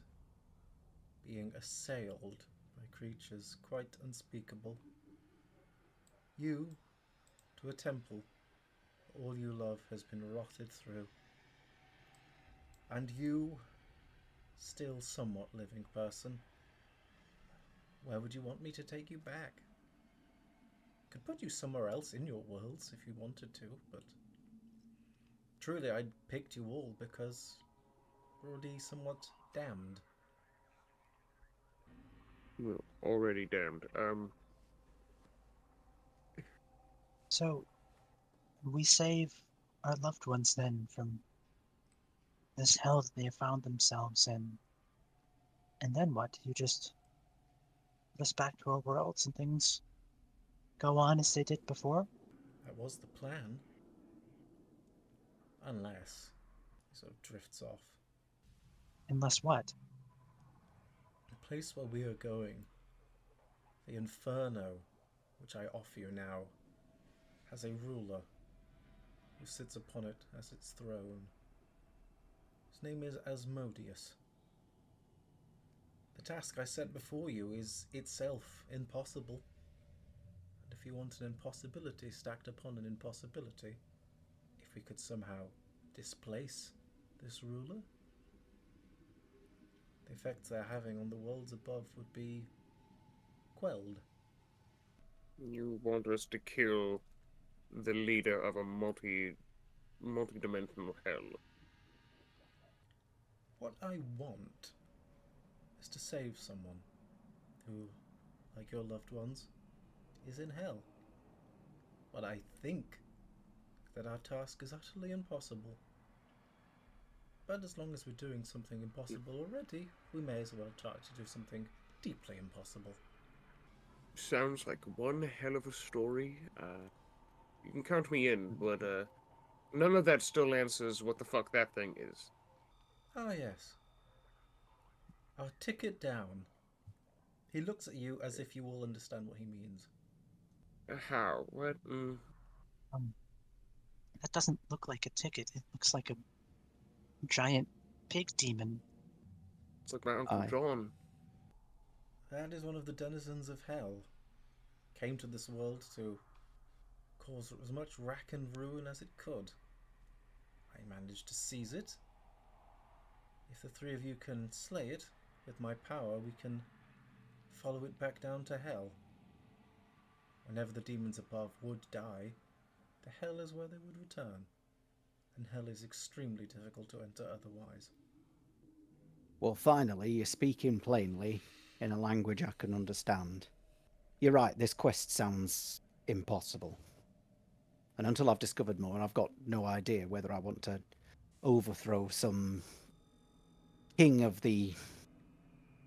being assailed by creatures quite unspeakable. You, to a temple, all you love has been rotted through. And you, still somewhat living person, where would you want me to take you back? Could put you somewhere else in your worlds if you wanted to, but truly I'd picked you all because we're already somewhat damned. Well, already damned. So, we save our loved ones then from this hell that they have found themselves in. And then what? You just put us back to our worlds and things go on as they did before? That was the plan. Unless he sort of drifts off. Unless what? The place where we are going, the Inferno, which I offer you now, has a ruler who sits upon it as its throne. His name is Asmodeus. The task I set before you is itself impossible. And if you want an impossibility stacked upon an impossibility, if we could somehow displace this ruler, the effects they're having on the worlds above would be quelled. You want us to kill the leader of a multi-dimensional hell? What I want is to save someone who, like your loved ones, is in hell. But I think that our task is utterly impossible. But as long as we're doing something impossible already, we may as well try to do something deeply impossible. Sounds like one hell of a story. You can count me in, but none of that still answers what the fuck that thing is. Ah, yes. I'll tick it down. He looks at you as if you all understand what he means. How? What? That doesn't look like a ticket. It looks like a giant pig demon. It's like my Uncle John. That is one of the denizens of hell. Came to this world to cause as much rack and ruin as it could. I managed to seize it. If the three of you can slay it, with my power we can follow it back down to hell. Whenever the demons above would die, the hell is where they would return. And hell is extremely difficult to enter otherwise. Well, finally, you're speaking plainly in a language I can understand. You're right, this quest sounds impossible. And until I've discovered more, I've got no idea whether I want to overthrow some king of the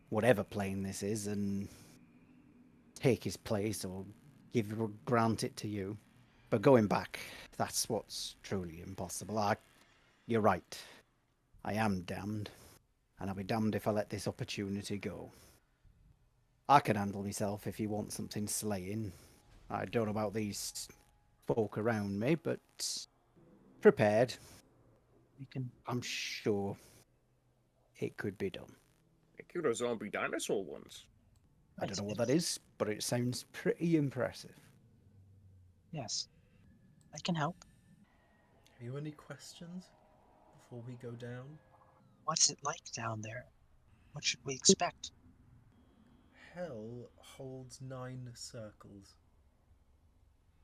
whatever plane this is and take his place or grant it to you. But going back, that's what's truly impossible. You're right. I am damned. And I'll be damned if I let this opportunity go. I can handle myself if you want something slaying. I don't know about these folk around me, but prepared. I'm sure it could be done. I killed a zombie dinosaur once. I don't know what that is, but it sounds pretty impressive. Yes. I can help. Have you any questions before we go down? What's it like down there? What should we expect? Hell holds 9 circles.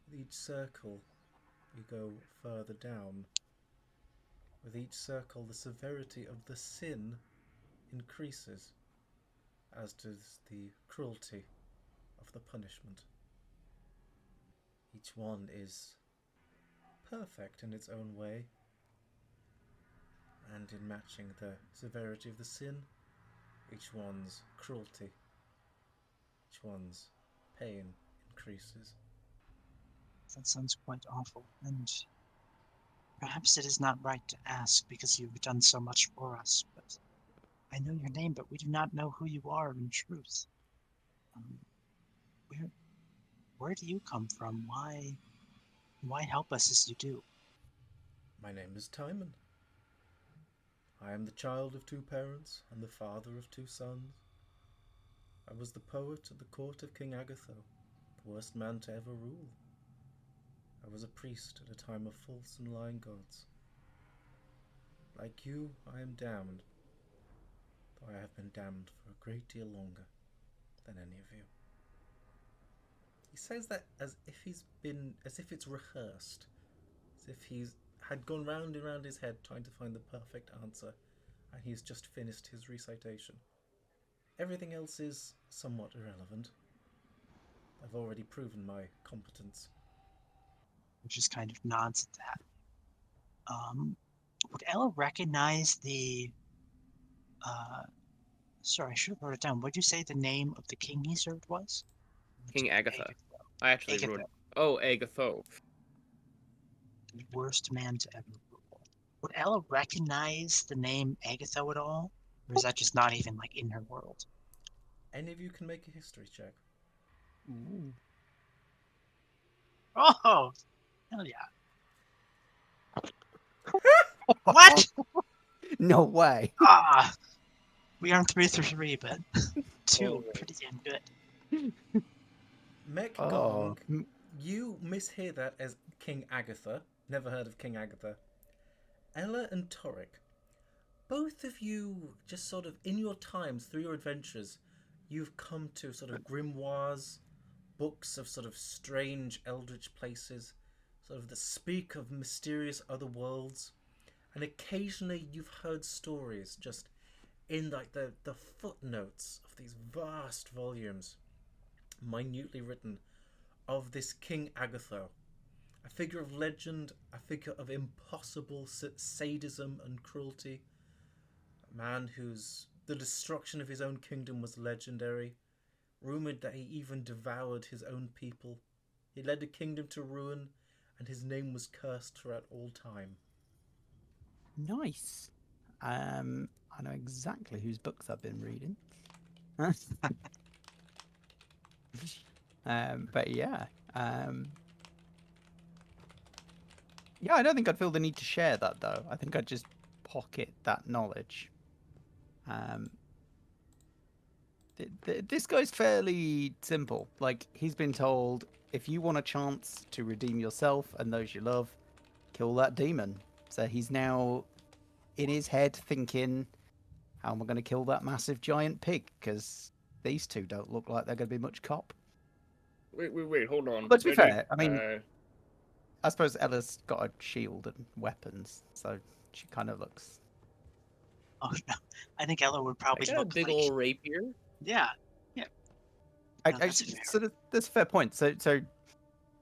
With each circle, you go further down. With each circle, the severity of the sin increases, as does the cruelty of the punishment. Each one is perfect in its own way, and in matching the severity of the sin, each one's cruelty, each one's pain increases. That sounds quite awful, and perhaps it is not right to ask because you've done so much for us, but I know your name, but we do not know who you are in truth. Where do you come from? Why help us as you do? My name is Timon. I am the child of 2 parents and the father of 2 sons. I was the poet at the court of King Agatho, the worst man to ever rule. I was a priest at a time of false and lying gods. Like you, I am damned, though I have been damned for a great deal longer than any of you. He says that as if it's rehearsed, as if he's had gone round and round his head trying to find the perfect answer, and he's just finished his recitation. Everything else is somewhat irrelevant. I've already proven my competence. He just kind of nods at that. Would Ella recognize the... sorry, I should have wrote it down. What did you say the name of the king he served was? King Agatha. I actually Agatha. wrote... Oh, Agatho. The worst man to ever rule. Would Ella recognize the name Agatha at all? Or is that just not even, like, in her world? Any of you can make a history check. Ooh. Oh! Hell yeah. What? No way. We aren't 3 through 3, but 2, pretty damn good. Mek Gong, you mishear that as King Agatha. Never heard of King Agatha. Ella and Toric, both of you, just sort of in your times, through your adventures, you've come to sort of grimoires, books of sort of strange eldritch places, sort of that speak of mysterious other worlds, and occasionally you've heard stories just in like the footnotes of these vast volumes, minutely written, of this King Agatho, a figure of legend, a figure of impossible sadism and cruelty, a man whose the destruction of his own kingdom was legendary, rumoured that he even devoured his own people. He led the kingdom to ruin, and his name was cursed throughout all time. Nice. I know exactly whose books I've been reading. But yeah. Yeah, I don't think I'd feel the need to share that, though. I think I'd just pocket that knowledge. This guy's fairly simple. Like, he's been told, if you want a chance to redeem yourself and those you love, kill that demon. So he's now in his head thinking, how am I going to kill that massive giant pig? Because these two don't look like they're going to be much cop. Wait, hold on. But to be Ready? fair, I mean, I suppose Ella's got a shield and weapons, so she kind of looks... Oh no, I think Ella would probably I got a look big like... old rapier. Yeah. No, that's fair. So that's a fair point. So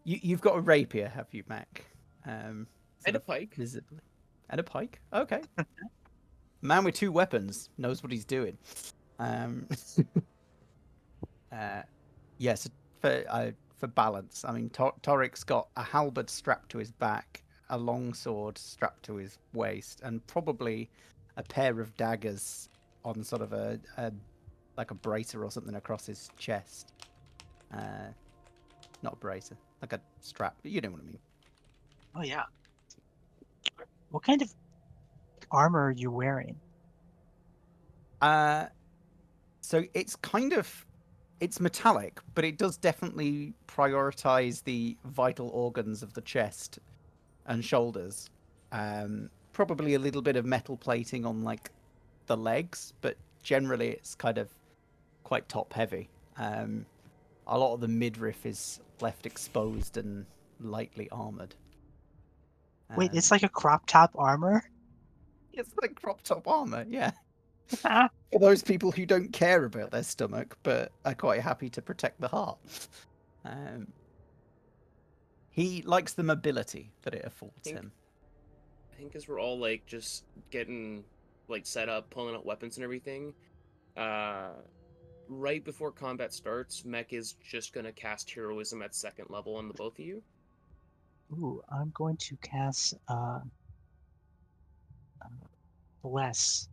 you've got a rapier, have you, Mek? And a pike. Visibly. And a pike. Okay. Man with two weapons knows what he's doing. Yes, for balance, I mean, Toric's got a halberd strapped to his back, a long sword strapped to his waist, and probably a pair of daggers on sort of a like a bracer or something across his chest. Not a bracer, like a strap, but you know what I mean. Oh yeah. What kind of armor are you wearing? So it's metallic, but it does definitely prioritize the vital organs of the chest and shoulders. Probably a little bit of metal plating on like the legs, but generally it's kind of quite top heavy. A lot of the midriff is left exposed and lightly armored. Wait, it's like a crop top armor? It's like crop top armor, yeah. For those people who don't care about their stomach but are quite happy to protect the heart. He likes the mobility that it affords him. I think as we're all like just getting like set up, pulling out weapons and everything, right before combat starts, Mek is just gonna cast heroism at 2nd level on the both of you. Ooh, I'm going to cast Bless,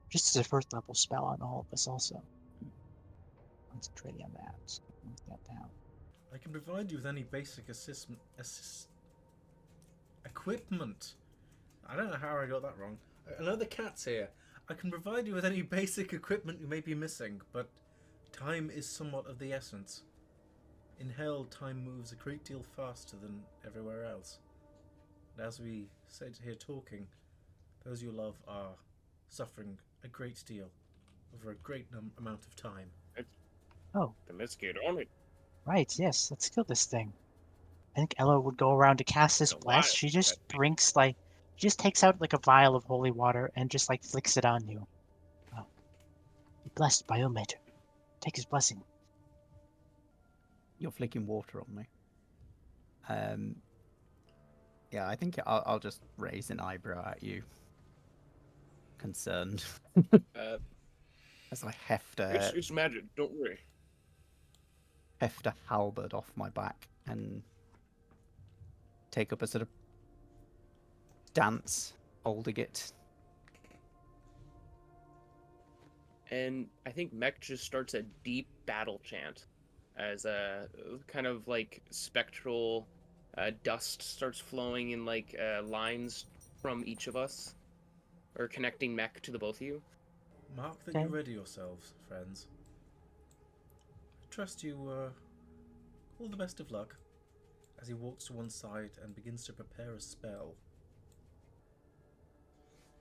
just as a 1st level spell on all of us also. Concentrating on that. So let's get that down. I can provide you with any basic equipment. I don't know how I got that wrong. I know the cat's here. I can provide you with any basic equipment you may be missing, but time is somewhat of the essence. In hell, time moves a great deal faster than everywhere else. And as we sit here talking, those you love are suffering a great deal over a great amount of time. Oh. Then let's get on it. Right, yes, let's kill this thing. I think Ella would go around to cast this bless. She just drinks she just takes out like a vial of holy water and just like flicks it on you. Oh. Be blessed by Ilmater. Take his blessing. You're flicking water on me. Yeah, I think I'll just raise an eyebrow at you. Concerned. As I heft it's magic, don't worry. Heft a halberd off my back and take up a sort of stance, holding it. And I think Mek just starts a deep battle chant as a kind of like spectral dust starts flowing in like lines from each of us, or connecting Mek to the both of you. Mark that you ready yourselves, friends. I trust you all the best of luck as he walks to one side and begins to prepare a spell.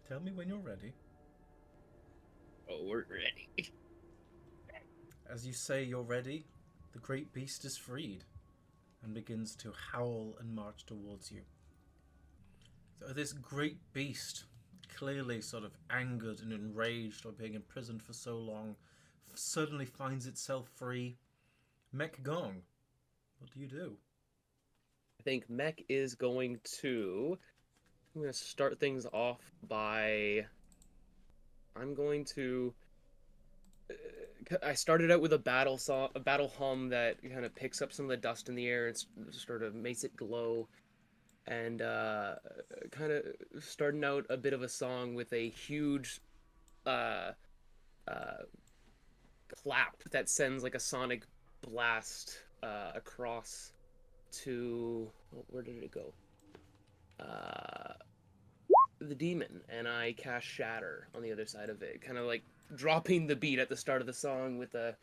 Tell me when you're ready. Oh, we're ready. As you say you're ready, the great beast is freed and begins to howl and march towards you. So this great beast, clearly sort of angered and enraged by being imprisoned for so long, suddenly finds itself free. Mek Gong, what do you do? I think Mek is going to... I'm going to start things off by... I'm going to... I started out with a battle song, a battle hum that kind of picks up some of the dust in the air and sort of makes it glow. And kind of starting out a bit of a song with a huge clap that sends like a sonic blast across to... where did it go? The demon, and I cast Shatter on the other side of it, kind of like dropping the beat at the start of the song with the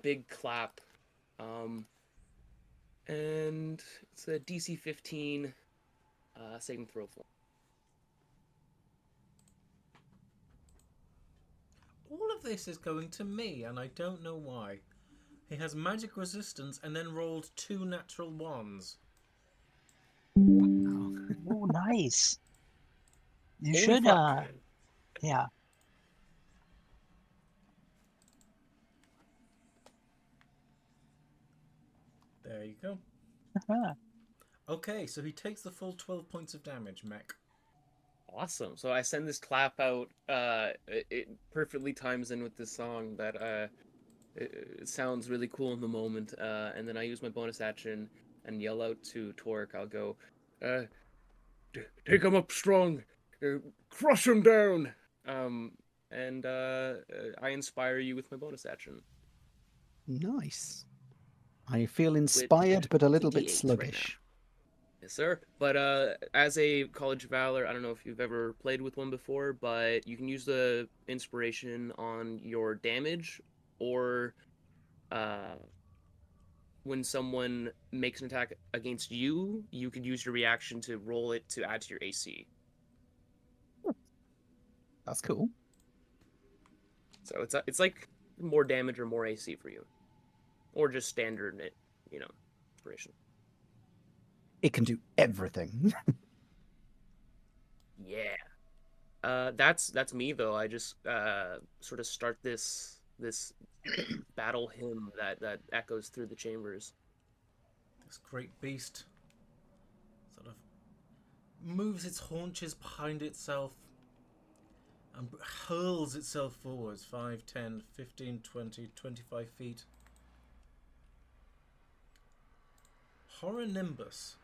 big clap. And it's a DC 15 saving throw for. All of this is going to me, and I don't know why. He has magic resistance and then rolled 2 natural ones. Oh, nice. You Holy should, fuck. yeah. There you go. Okay, so he takes the full 12 points of damage, Mek. Awesome. So I send this clap out. It perfectly times in with this song that it sounds really cool in the moment. And then I use my bonus action and yell out to Toric. I'll go, take him up strong, crush him down. And I inspire you with my bonus action. Nice. I feel inspired, but a little bit D8s right sluggish. Yes, sir. But as a College of Valor, I don't know if you've ever played with one before, but you can use the inspiration on your damage, or when someone makes an attack against you, you could use your reaction to roll it to add to your AC. That's cool. So it's like more damage or more AC for you, or just standard, inspiration. It can do everything. Yeah. That's me though. I just sort of start this battle hymn that echoes through the chambers. This great beast sort of moves its haunches behind itself and hurls itself forwards 5, 10, 15, 20, 25 feet. Horror Nimbus.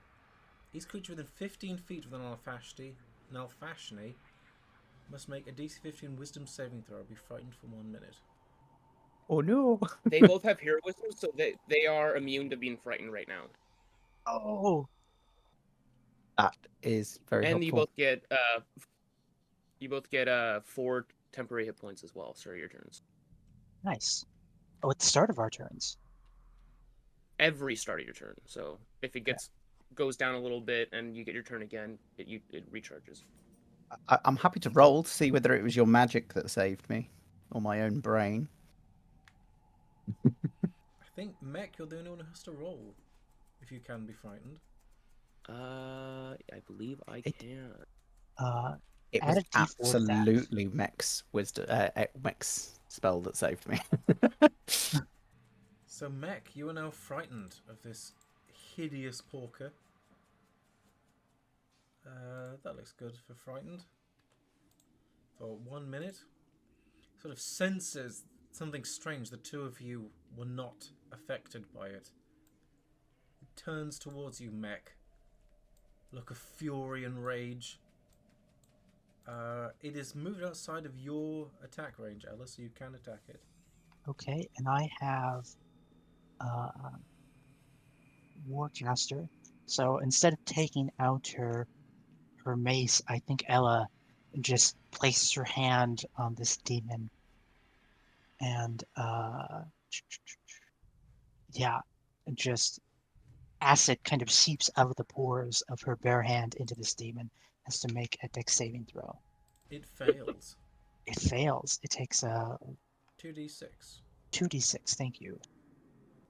Each creature within 15 feet of an Alfashni must make a DC 15 Wisdom saving throw or be frightened for 1 minute. Oh no! They both have hero wisdom, so they are immune to being frightened right now. Oh, That is very And helpful. you both get 4 temporary hit points as well. Start your turns. nice. Oh, at the start of our turns. Every start of your turn. So if it goes down a little bit and you get your turn again, it recharges. I'm happy to roll to see whether it was your magic that saved me, or my own brain. I think, Mek, you're the only one who has to roll if you can be frightened. I believe I can. It Add was a D4 to that. absolutely Mek's wisdom, Mek's spell that saved me. So, Mek, you are now frightened of this hideous porker. That looks good for frightened. For 1 minute. Sort of senses something strange. The two of you were not affected by it. It turns towards you, Mek. Look of fury and rage. It is moved outside of your attack range, Ella, so you can attack it. Okay, and I have Warcaster. So instead of taking out her mace, I think Ella just places her hand on this demon, and just acid kind of seeps out of the pores of her bare hand into this demon. Has to make a dex saving throw. It fails. It fails. It takes 2d6. 2d6. Thank you.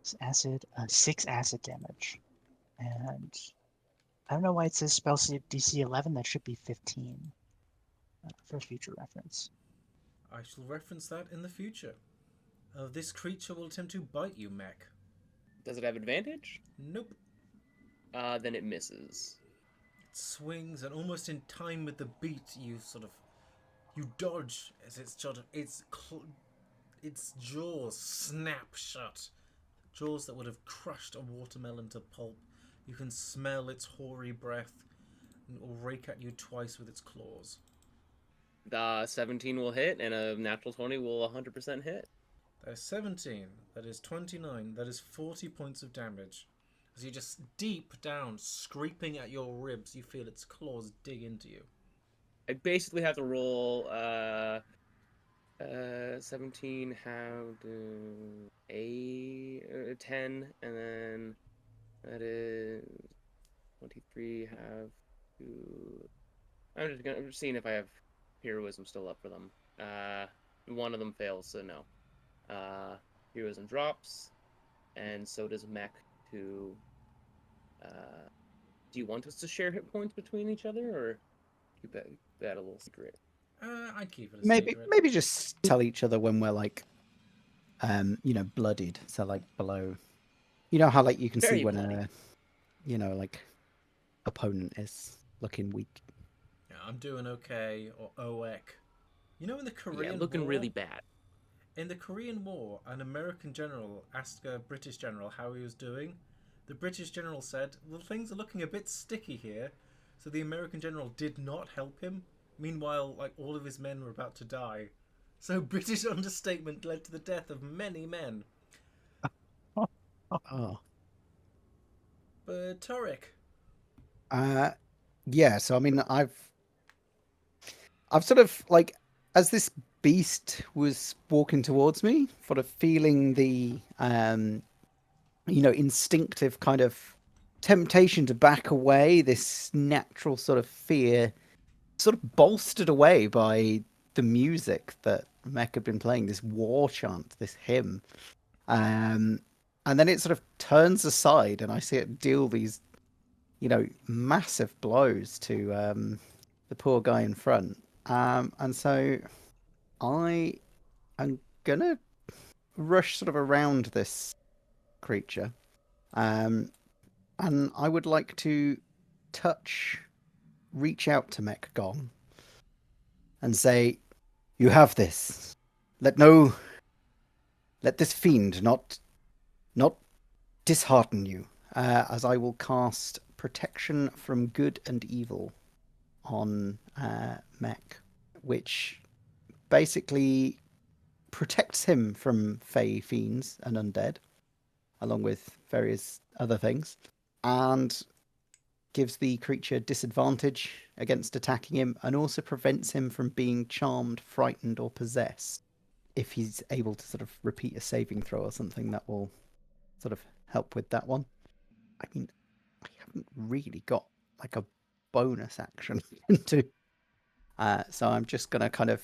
It's acid, 6 acid damage, and I don't know why it says spell DC 11. That should be 15. For future reference. I shall reference that in the future. This creature will attempt to bite you, Mek. Does it have advantage? Nope. Then it misses. It swings, and almost in time with the beat, you dodge as its jaws snap shut. Jaws that would have crushed a watermelon to pulp. You can smell its hoary breath, and it will rake at you twice with its claws. 17 will hit, and a natural 20 will 100% hit. That is 17. That is 29. That is 40 points of damage. As you just deep down, scraping at your ribs, you feel its claws dig into you. I basically have to roll 17, have a 10, and then that is 23, have to... I'm just seeing if I have heroism still up for them. One of them fails, so no. Heroism drops, and so does Mek to... do you want us to share hit points between each other, or keep that a little secret? I'd keep it a Maybe secret. maybe just tell each other when we're like, bloodied. So like below, you know how like you can Very see when bloody. like opponent is looking weak. Yeah, I'm doing okay, or OEK. You know, in the Korean looking War, really bad. In the Korean War, an American general asked a British general how he was doing. The British general said, well, things are looking a bit sticky here. So the American general did not help him. Meanwhile, like, all of his men were about to die. So British understatement led to the death of many men. Oh. But Toric. Yeah. So I mean, I've sort of like, as this beast was walking towards me, sort of feeling the instinctive kind of temptation to back away, this natural sort of fear, sort of bolstered away by the music that Mek had been playing, this war chant, this hymn. And then it sort of turns aside, and I see it deal these, massive blows to the poor guy in front. And so I am gonna rush sort of around this creature. And I would like to reach out to Mek Gong and say, "You have this. Let this fiend not dishearten you, as I will cast protection from good and evil on Mek, which basically protects him from fey fiends and undead, along with various other things, and gives the creature disadvantage against attacking him, and also prevents him from being charmed, frightened, or possessed. If he's able to sort of repeat a saving throw or something, that will sort of help with that one. I mean, I haven't really got like a bonus action to, so I'm just gonna kind of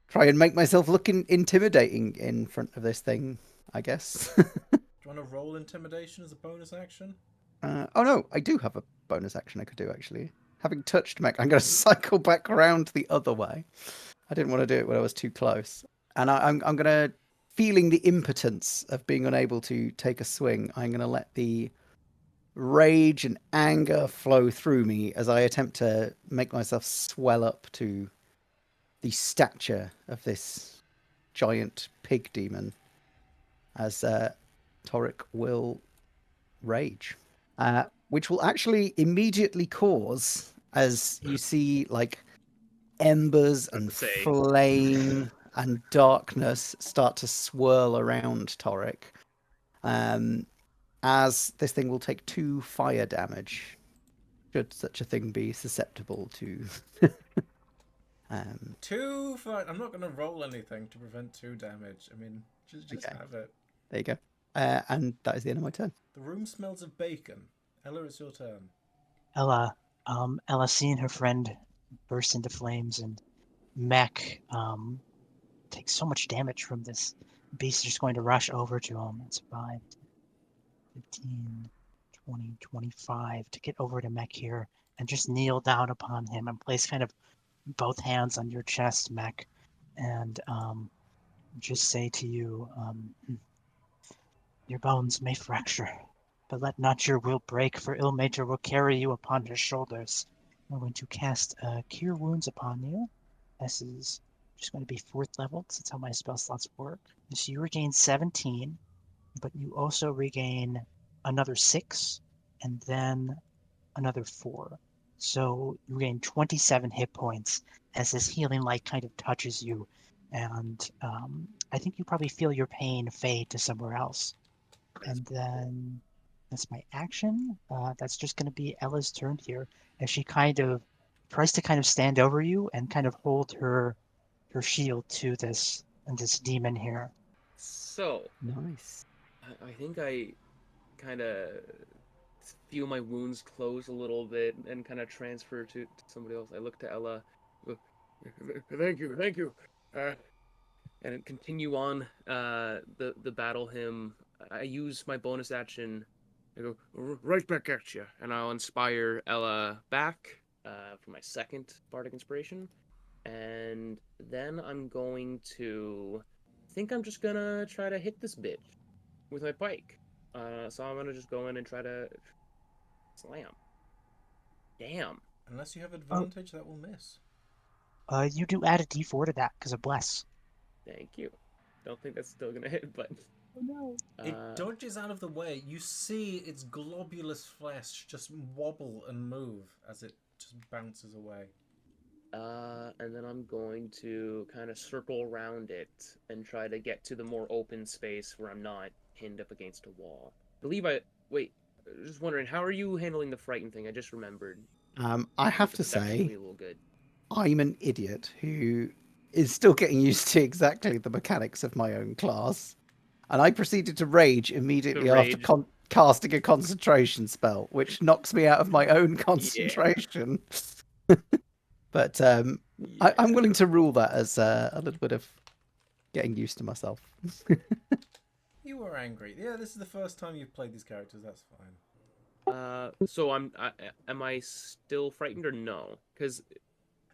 try and make myself look intimidating in front of this thing, I guess. Do you want to roll intimidation as a bonus action? Oh no, I do have a bonus action I could do, actually. Having touched Mek, I'm going to cycle back around the other way. I didn't want to do it when I was too close. And I'm going to, feeling the impotence of being unable to take a swing, I'm going to let the rage and anger flow through me as I attempt to make myself swell up to the stature of this giant pig demon, as Toric will rage. Which will actually immediately cause, as you see, like embers and flame and darkness start to swirl around Toric, as this thing will take 2 fire damage, should such a thing be susceptible to. 2 fire. I'm not going to roll anything to prevent 2 damage. I mean, just Okay. have it. There you go. And that is the end of my turn. The room smells of bacon. Ella, it's your turn. Ella, seeing her friend burst into flames and Mek takes so much damage from this beast just going to rush over to him. It's 5, 15, 20, 25 to get over to Mek here and just kneel down upon him and place kind of both hands on your chest, Mek, and just say to you, your bones may fracture, but let not your will break, for Ilmater will carry you upon his shoulders. I'm going to cast Cure Wounds upon you. This is just going to be 4th level. That's how my spell slots work. So you regain 17, but you also regain another 6, and then another 4. So you regain 27 hit points as this healing light kind of touches you. And I think you probably feel your pain fade to somewhere else. And then that's my action. That's just going to be Ella's turn here as she kind of tries to kind of stand over you and kind of hold her shield to this demon here. So, Nice. I think I kind of feel my wounds close a little bit and kind of transfer to somebody else. I look to Ella. Thank you. And continue on the battle hymn. I use my bonus action. I go right back at you, and I'll inspire Ella back for my second bardic inspiration, and then I'm going to think I'm just gonna try to hit this bitch with my pike. So I'm gonna just go in and try to slam. Damn. Unless you have advantage, that will miss. You do add a d4 to that because of bless. Thank you. Don't think that's still gonna hit, but Oh no. It dodges out of the way. You see its globulous flesh just wobble and move as it just bounces away. And then I'm going to kind of circle around it and try to get to the more open space where I'm not pinned up against a wall. Wait, just wondering, how are you handling the frightened thing? I just remembered. I have The to perception say, will be a little good. I'm an idiot who is still getting used to exactly the mechanics of my own class. And I proceeded to rage immediately after casting a concentration spell, which knocks me out of my own concentration. But I'm willing to rule that as a little bit of getting used to myself. You were angry. Yeah, this is the first time you've played these characters. That's fine. So am I still frightened or no? Because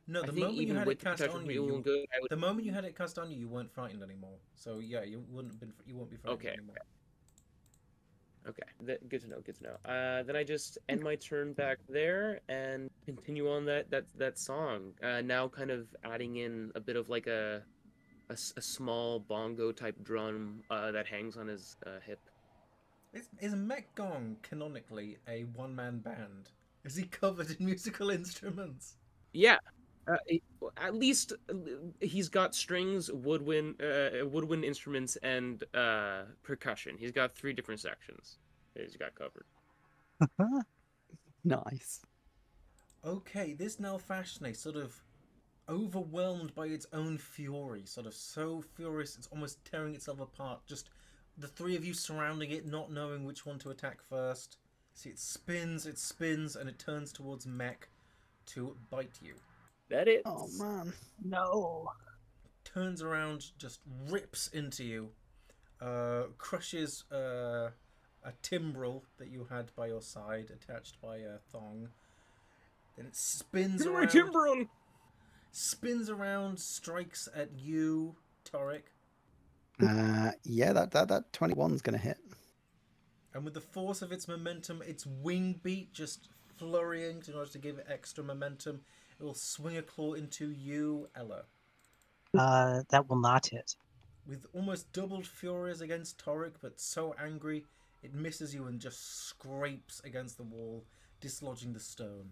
No, the moment you had it cast on you, the moment you had it cast on you, you weren't frightened anymore. So yeah, you won't be frightened anymore. Okay, good to know. Then I just end my turn back there and continue on that song. Now kind of adding in a bit of like a small bongo type drum that hangs on his hip. Is Mek Gong canonically a one-man band? Is he covered in musical instruments? Yeah. At least he's got strings, woodwind instruments, and percussion. He's got 3 different sections that he's got covered. Nice. Okay, this Nalfashne sort of overwhelmed by its own fury, sort of so furious it's almost tearing itself apart. Just the 3 of you surrounding it, not knowing which one to attack first. See, it spins, and it turns towards Mek to bite you. That it. Oh man. No. Turns around, just rips into you, crushes a timbrel that you had by your side, attached by a thong. Then it spins around. Timbrel! Spins around, strikes at you, Toric. Yeah, that 21's gonna hit. And with the force of its momentum, its wing beat just flurrying in order to give it extra momentum, it will swing a claw into you, Ella. That will not hit. With almost doubled fury as against Toric, but so angry, it misses you and just scrapes against the wall, dislodging the stone.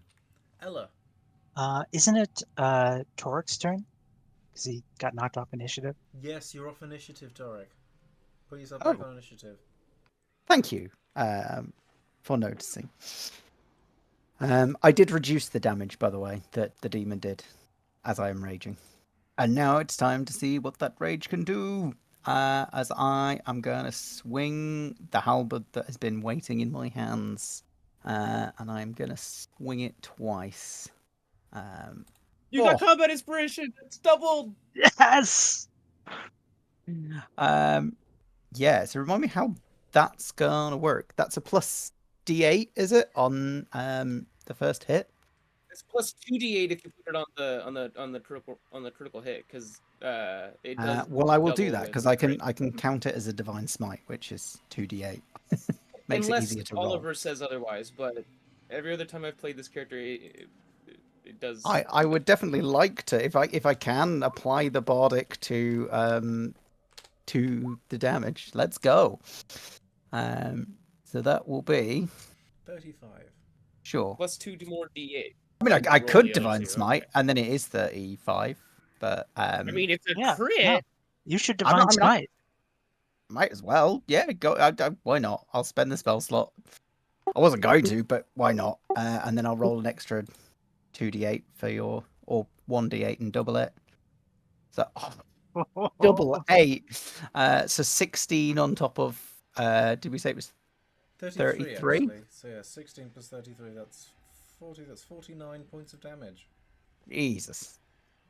Ella. Isn't it Toric's turn? Because he got knocked off initiative. Yes, you're off initiative, Toric. Put yourself back on initiative. Thank you for noticing. I did reduce the damage, by the way, that the demon did as I am raging. And now it's time to see what that rage can do. As I am going to swing the halberd that has been waiting in my hands. And I'm going to swing it twice. You got combat inspiration. It's doubled. Yes. Yeah. So remind me how that's gonna work. That's a plus D8, is it, on the first hit? It's plus 2d8 if you put it on the critical hit, because it does. Well, I will do double that with because I can crit. count it as a divine smite, which is 2d8. Makes it Unless easier to roll. Oliver says otherwise, but every other time I've played this character, it does. I would definitely like to, if I can, apply the bardic to the damage. Let's go. So that will be 35. sure. Plus 2 more d8. I mean, And you I roll could the other divine two, smite, okay. and then it is 35. But I mean, it's a Yeah. crit. Yeah. You should I'm divine not- smite. might as well. Yeah, go. Why not? I'll spend the spell slot. I wasn't going to, but why not? And then I'll roll an extra 2d8 for your, or 1d8 and double it. So double 8. So 16 on top of. Did we say it was 33, 33? actually. So yeah, 16 plus 33, that's 40. That's 49 points of damage. Jesus.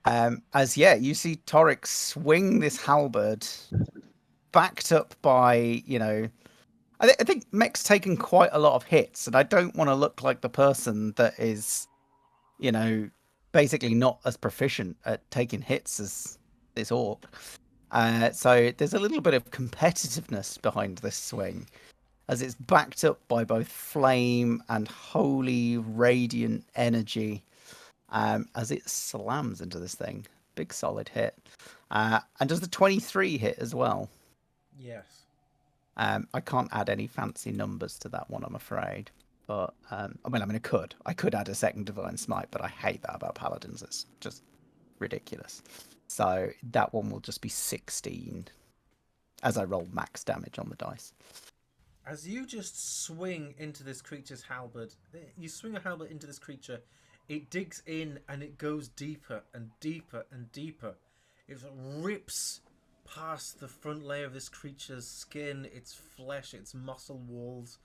As you see Toric swing this halberd, backed up by, I think Mek's taken quite a lot of hits, and I don't want to look like the person that is, basically not as proficient at taking hits as this orc. So there's a little bit of competitiveness behind this swing, as it's backed up by both flame and holy radiant energy, as it slams into this thing. Big solid hit. And does the 23 hit as well? Yes. I can't add any fancy numbers to that one, I'm afraid. But, I could. I could add a second Divine Smite, but I hate that about Paladins. It's just ridiculous. So that one will just be 16, as I roll max damage on the dice. As you just swing into this creature's halberd, you swing a halberd into this creature, it digs in and it goes deeper and deeper and deeper. It rips past the front layer of this creature's skin, its flesh, its muscle walls.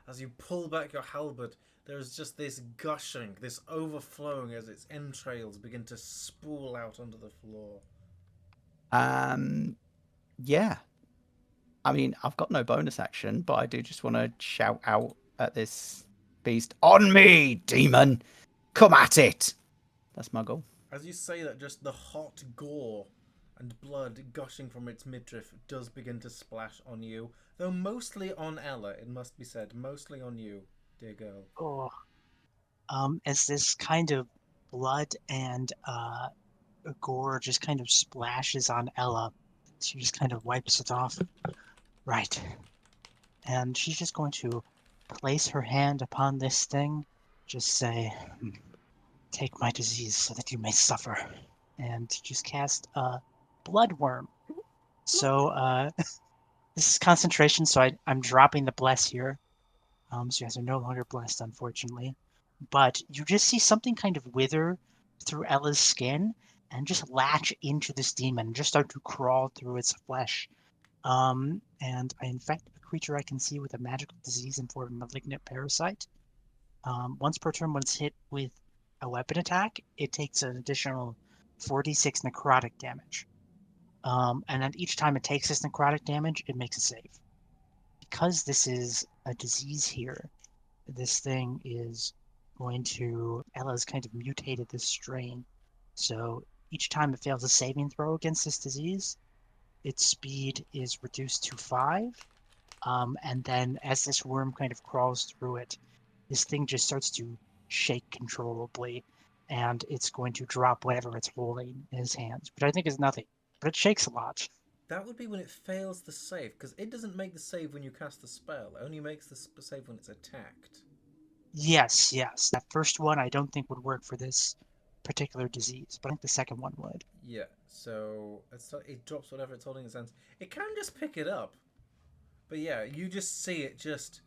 As you pull back your halberd, there is just this gushing, this overflowing as its entrails begin to spool out onto the floor. Yeah. I mean, I've got no bonus action, but I do just want to shout out at this beast, "On me, demon! Come at it!" That's my goal. As you say that, just the hot gore and blood gushing from its midriff does begin to splash on you, though mostly on Ella, it must be said. Mostly on you, dear girl. As this kind of blood and gore just kind of splashes on Ella, she just kind of wipes it off. Right. And she's just going to place her hand upon this thing, just say, "Take my disease so that you may suffer," and just cast Bloodworm. So this is concentration, so I'm dropping the bless here. So you guys are no longer blessed, unfortunately. But you just see something kind of wither through Ella's skin and just latch into this demon and just start to crawl through its flesh. And I infect a creature I can see with a magical disease in form of a malignant parasite. Once per turn, when it's hit with a weapon attack, it takes an additional 4d6 necrotic damage. And then each time it takes this necrotic damage, it makes a save. Because this is a disease here, this thing is going to... Ella's kind of mutated this strain. So each time it fails a saving throw against this disease, its speed is reduced to 5. And then as this worm kind of crawls through it, this thing just starts to shake controllably, and it's going to drop whatever it's holding in his hands, which I think is nothing, but it shakes a lot. That would be when it fails the save, because it doesn't make the save when you cast the spell. It only makes the save when it's attacked. Yes. That first one I don't think would work for this particular disease, but I think the second one would. Yeah, so it drops whatever it's holding in its hands. It can just pick it up. But yeah, you just see it just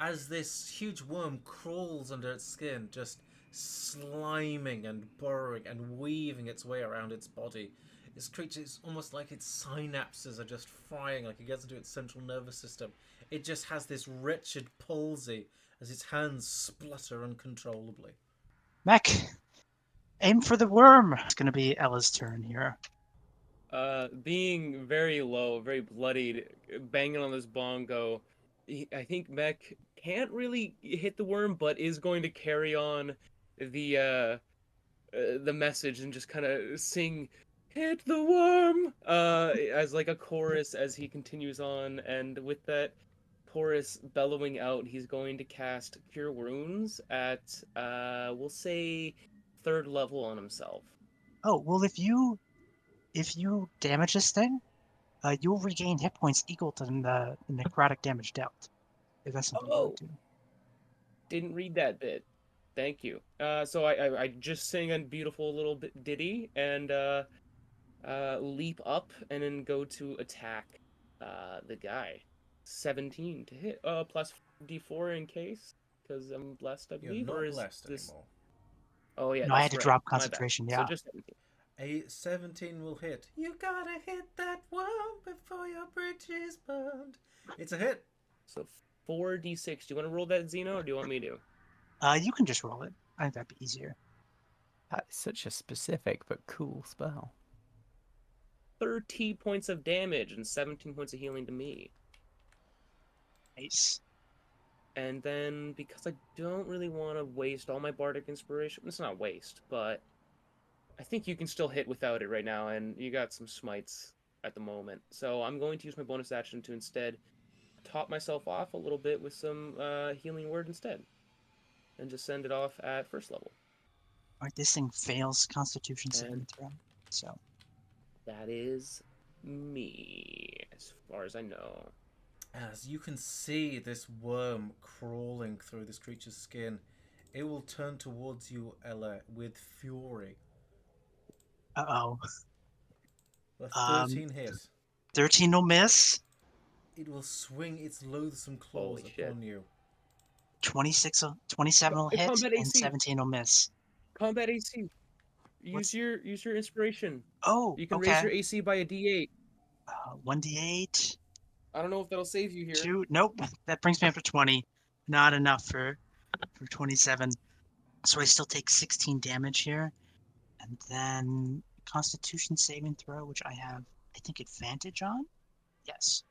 as this huge worm crawls under its skin, just sliming and burrowing and weaving its way around its body. This creature is almost like its synapses are just firing, like it gets into its central nervous system. It just has this wretched palsy as its hands splutter uncontrollably. Mek, Aim for the worm. It's gonna be Ella's turn here. Being very low, very bloodied, banging on this bongo, I think Mek can't really hit the worm, but is going to carry on the message and just kind of sing "Hit the worm" as like a chorus as he continues on, and with that chorus bellowing out, he's going to cast Cure Wounds at we'll say 3rd level on himself. Oh, well, if you damage this thing, you'll regain hit points equal to the necrotic damage dealt. If that's something you Oh, want to do. didn't read that bit. Thank you. So I just sing a beautiful little ditty and leap up and then go to attack the guy. 17 to hit. Plus D4 in case, because I'm blessed, I You're believe. not Or is blessed this? anymore. Oh yeah, No, I that's had to right. drop My bad. concentration. So Yeah. just 17. A 17 will hit. You gotta hit that worm before your bridge is burned. It's a hit. So 4d6. Do you want to roll that, Zeno, or do you want me to? You can just roll it. I think that'd be easier. That is such a specific but cool spell. 30 points of damage and 17 points of healing to me. Nice. And then, because I don't really want to waste all my bardic inspiration, it's not waste, but I think you can still hit without it right now, and you got some smites at the moment. So I'm going to use my bonus action to instead top myself off a little bit with some healing word instead, and just send it off at 1st level. Alright, this thing fails Constitution saving And- throw. So That is me, as far as I know. As you can see this worm crawling through this creature's skin, it will turn towards you, Ella, with fury. uh-oh. A 13 hit. 13 will miss. It will swing its loathsome claws Holy shit. upon you. 27 will hit, Combat and AC. 17 will miss. Combat AC. What's- Use your inspiration. Oh, You can okay. raise your AC by a D8. 1d8. I don't know if that'll save you here. 2. Nope. That brings me up to 20. Not enough for 27. So I still take 16 damage here. And then Constitution saving throw, which I have, I think, advantage on? Yes.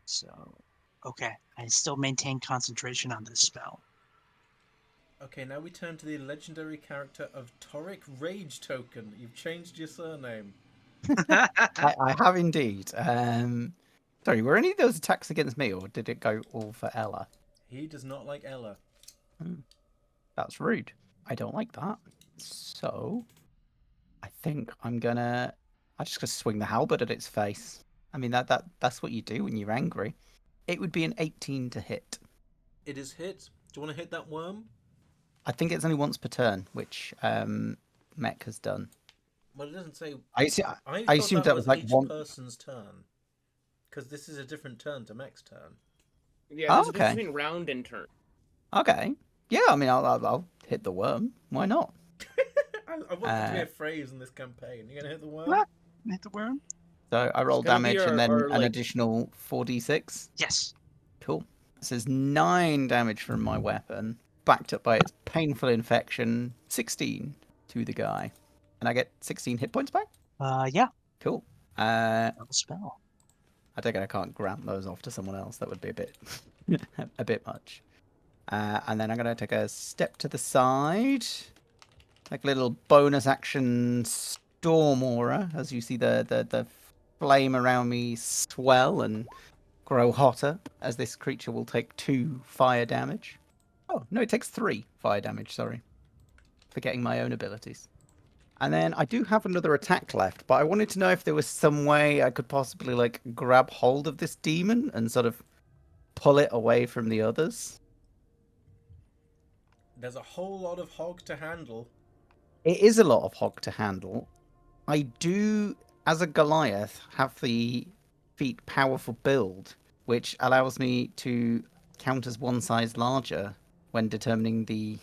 So, okay. I still maintain concentration on this spell. Okay, now we turn to the legendary character of Toric Rage Token. You've changed your surname. I have indeed. Sorry, were any of those attacks against me, or did it go all for Ella? He does not like Ella. That's rude. I don't like that. So, I think I'm just gonna swing the halberd at its face. I mean, that's what you do when you're angry. It would be an 18 to hit. It is hit. Do you want to hit that worm? I think it's only once per turn, which Mek has done. Well, it doesn't say. I thought assumed that was like each one. person's turn. Because this is a different turn to Mek's turn. Yeah, Oh, there's a difference okay. between round and turn. Okay. Yeah, I mean, I'll hit the worm. Why not? I want there to be a phrase in this campaign. You're going to hit the worm? What? Hit the worm? So I roll gonna be damage and then our, an like- additional 4d6. Yes. Cool. This is 9 damage from my weapon, backed up by its painful infection. 16 to the guy, and I get 16 hit points back. Yeah. Cool. Double spell. I take it I can't grant those off to someone else. That would be a bit, a bit much. And then I'm gonna take a step to the side, like a little bonus action storm aura, as you see the flame around me swell and grow hotter, as this creature will take 2 fire damage. Oh no, it takes 3 fire damage. Sorry, forgetting my own abilities. And then I do have another attack left, but I wanted to know if there was some way I could possibly like grab hold of this demon and sort of pull it away from the others. There's a whole lot of hog to handle. It is a lot of hog to handle. I do, as a Goliath, have the feat Powerful Build, which allows me to count as one size larger when determining the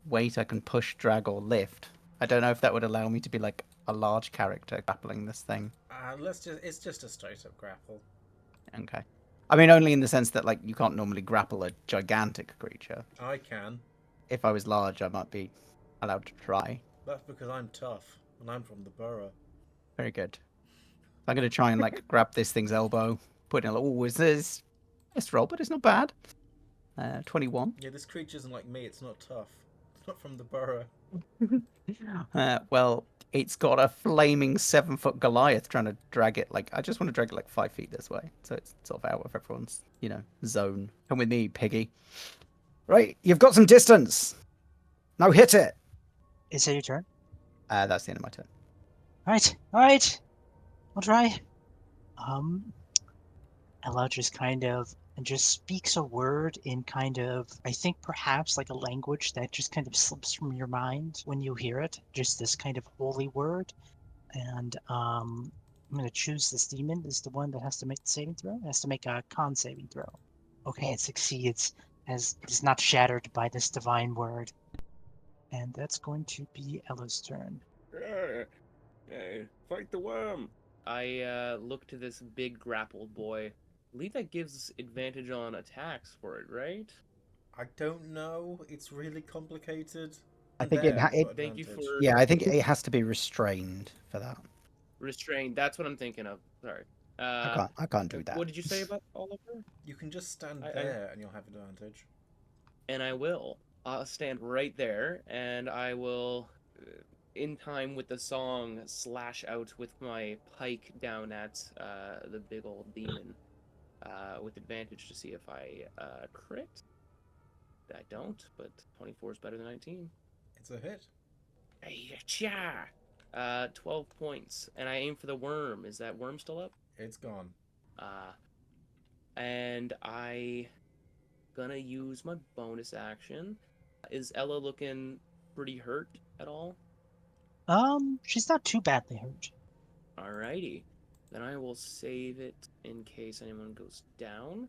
weight I can push, drag, or lift. I don't know if that would allow me to be like a large character grappling this thing. It's just a straight up grapple. Okay. I mean, only in the sense that like you can't normally grapple a gigantic creature. I can. If I was large, I might be allowed to try. That's because I'm tough, and I'm from the borough. Very good. I'm going to try and like grab this thing's elbow, put it in. Oh, is this? It's roll, but it's not bad. 21. Yeah, this creature isn't like me. It's not tough. It's not from the borough. Well, it's got a flaming 7-foot Goliath trying to drag it. Like, I just want to drag it like 5 feet this way, so it's sort of out of everyone's, zone. Come with me, piggy. Right, you've got some distance. Now hit it. Is it your turn? That's the end of my turn. All right. I'll try. Ella just speaks a word in I think perhaps like a language that just kind of slips from your mind when you hear it. Just this kind of holy word. And I'm going to choose this demon as the one that has to make the saving throw. It has to make a con saving throw. Okay, it succeeds as it is not shattered by this divine word. And that's going to be Ella's turn. Hey, fight the worm. I look to this big grappled boy. I believe that gives advantage on attacks for it, right? I don't know. It's really complicated. I think Thank you for... Yeah, I think it has to be restrained for that. Restrained, that's what I'm thinking of. Sorry. I can't do that. What did you say about Oliver? You can just stand there and you'll have advantage. And I will. I'll stand right there, and I will, in time with the song, slash out with my pike down at the big old demon. With advantage to see if I crit. I don't, but 24 is better than 19. It's a hit. Hey-cha! 12 points, and I aim for the worm. Is that worm still up? It's gone. And I gonna use my bonus action. Is Ella looking pretty hurt at all? She's not too badly hurt. Alrighty. Then I will save it in case anyone goes down.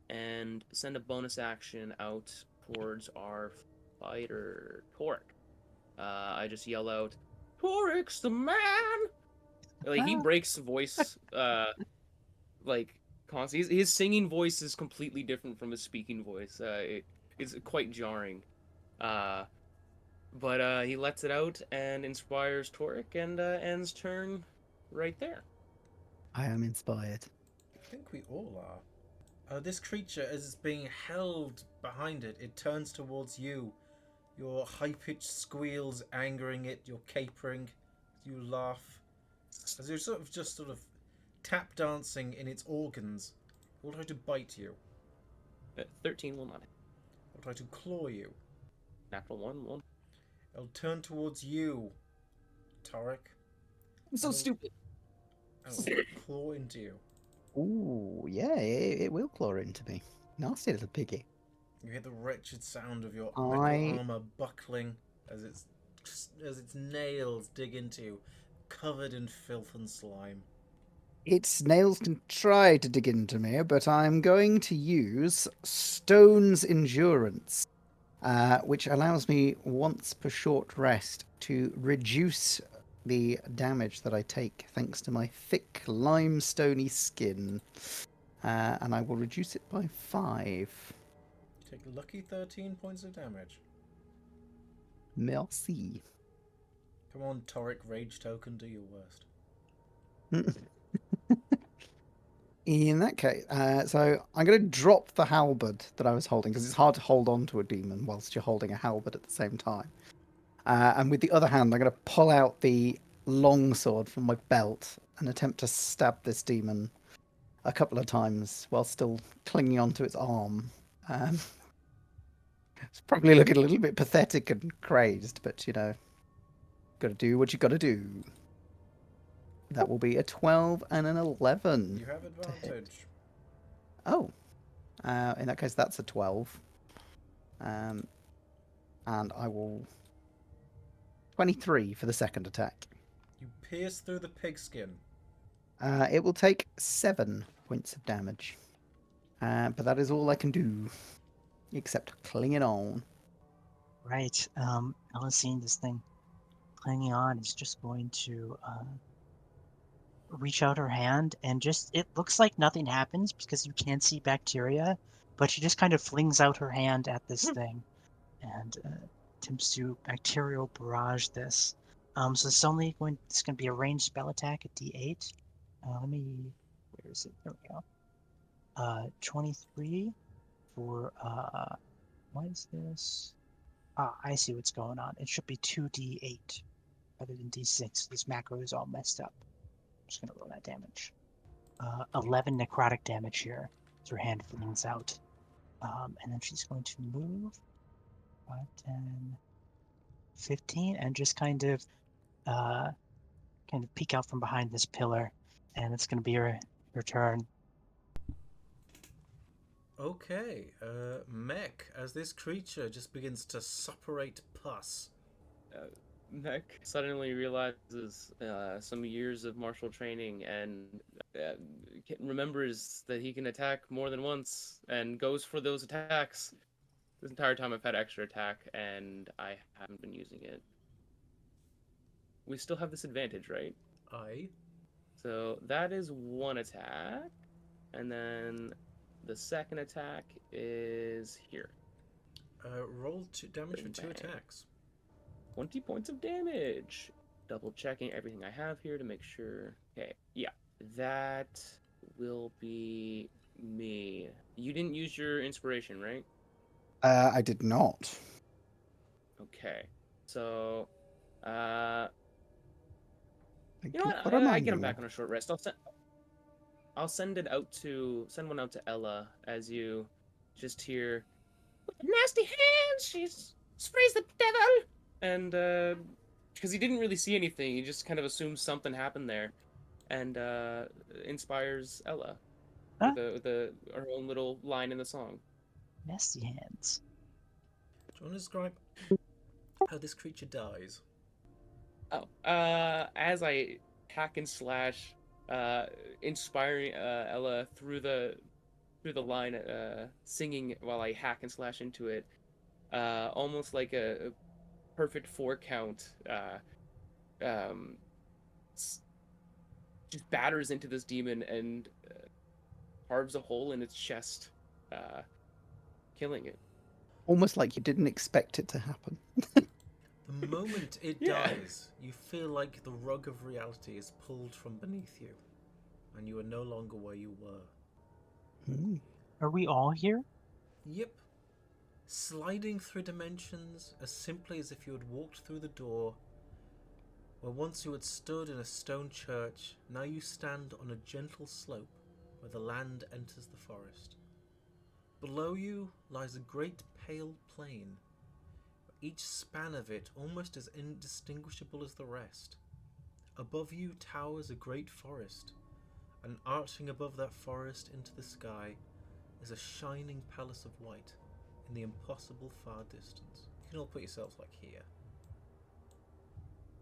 And send a bonus action out towards our fighter, Toric. I just yell out, Toric's the man! Like, he breaks voice, like, constantly. His singing voice is completely different from his speaking voice. It's quite jarring. But he lets it out and inspires Toric, and ends turn right there. I am inspired. I think we all are. This creature is being held behind it. It turns towards you. Your high-pitched squeals angering it. You're capering. You laugh. As you're sort of tap dancing in its organs. It will try to bite you. 13 will not hit. It will try to claw you. Natural 1. It'll turn towards you, Toric. I'm so stupid. And it'll claw into you. Ooh, yeah, it will claw into me. Nasty little piggy. You hear the wretched sound of your metal armor buckling as its nails dig into you, covered in filth and slime. Its nails can try to dig into me, but I'm going to use Stone's Endurance, which allows me once per short rest to reduce the damage that I take thanks to my thick limestony skin. And I will reduce it by 5. You take a lucky 13 points of damage. Merci. Come on, Toric Rage Token, do your worst. In that case, so I'm going to drop the halberd that I was holding, because it's hard to hold on to a demon whilst you're holding a halberd at the same time. And with the other hand, I'm going to pull out the longsword from my belt and attempt to stab this demon a couple of times while still clinging onto its arm. It's probably looking a little bit pathetic and crazed, but, got to do what you got to do. That will be a 12 and an 11. You have advantage. Oh. In that case, that's a 12. And I will... 23 for the second attack. You pierce through the pigskin. It will take 7 points of damage. But that is all I can do. Except clinging on. Right. Ella's seeing this thing clinging on is just going to reach out her hand and it looks like nothing happens because you can't see bacteria, but she just kind of flings out her hand at this thing. And attempts to bacterial barrage this. So it's going to be a ranged spell attack at D8. Where is it? There we go. 23 for, what is this? I see what's going on. It should be 2d8 rather than d6. This macro is all messed up. I'm just going to roll that damage. 11 necrotic damage here as her hand flings out. And then she's going to move 5, 10, 15, and just kind of peek out from behind this pillar. And it's going to be her turn. Okay, Mek, as this creature just begins to suppurate pus. Mek suddenly realizes some years of martial training and remembers that he can attack more than once and goes for those attacks. This entire time I've had extra attack and I haven't been using it. We still have this advantage, right? Aye. So that is one attack, and then the second attack is here. Roll damage for 2 attacks. 20 points of damage. Double checking everything I have here to make sure. Okay, yeah, that will be me. You didn't use your inspiration, right? I did not. Okay, so you Thank know you what? for I reminding get him me. back on a short rest. I'll send one out to Ella as you just hear nasty hands. She sprays the devil, and because he didn't really see anything, he just kind of assumes something happened there, and inspires Ella with her own little line in the song. Nasty hands. Do you want to describe how this creature dies? Oh, as I hack and slash, inspiring Ella through the line, singing while I hack and slash into it, almost like a perfect 4 count, just batters into this demon and carves a hole in its chest, killing it. Almost like you didn't expect it to happen. The moment it Yeah. dies, you feel like the rug of reality is pulled from beneath you, and you are no longer where you were. Are we all here? Yep. Sliding through dimensions as simply as if you had walked through the door, where once you had stood in a stone church, now you stand on a gentle slope where the land enters the forest. Below you lies a great pale plain, each span of it almost as indistinguishable as the rest. Above you towers a great forest, and arching above that forest into the sky is a shining palace of white in the impossible far distance. You can all put yourselves like here.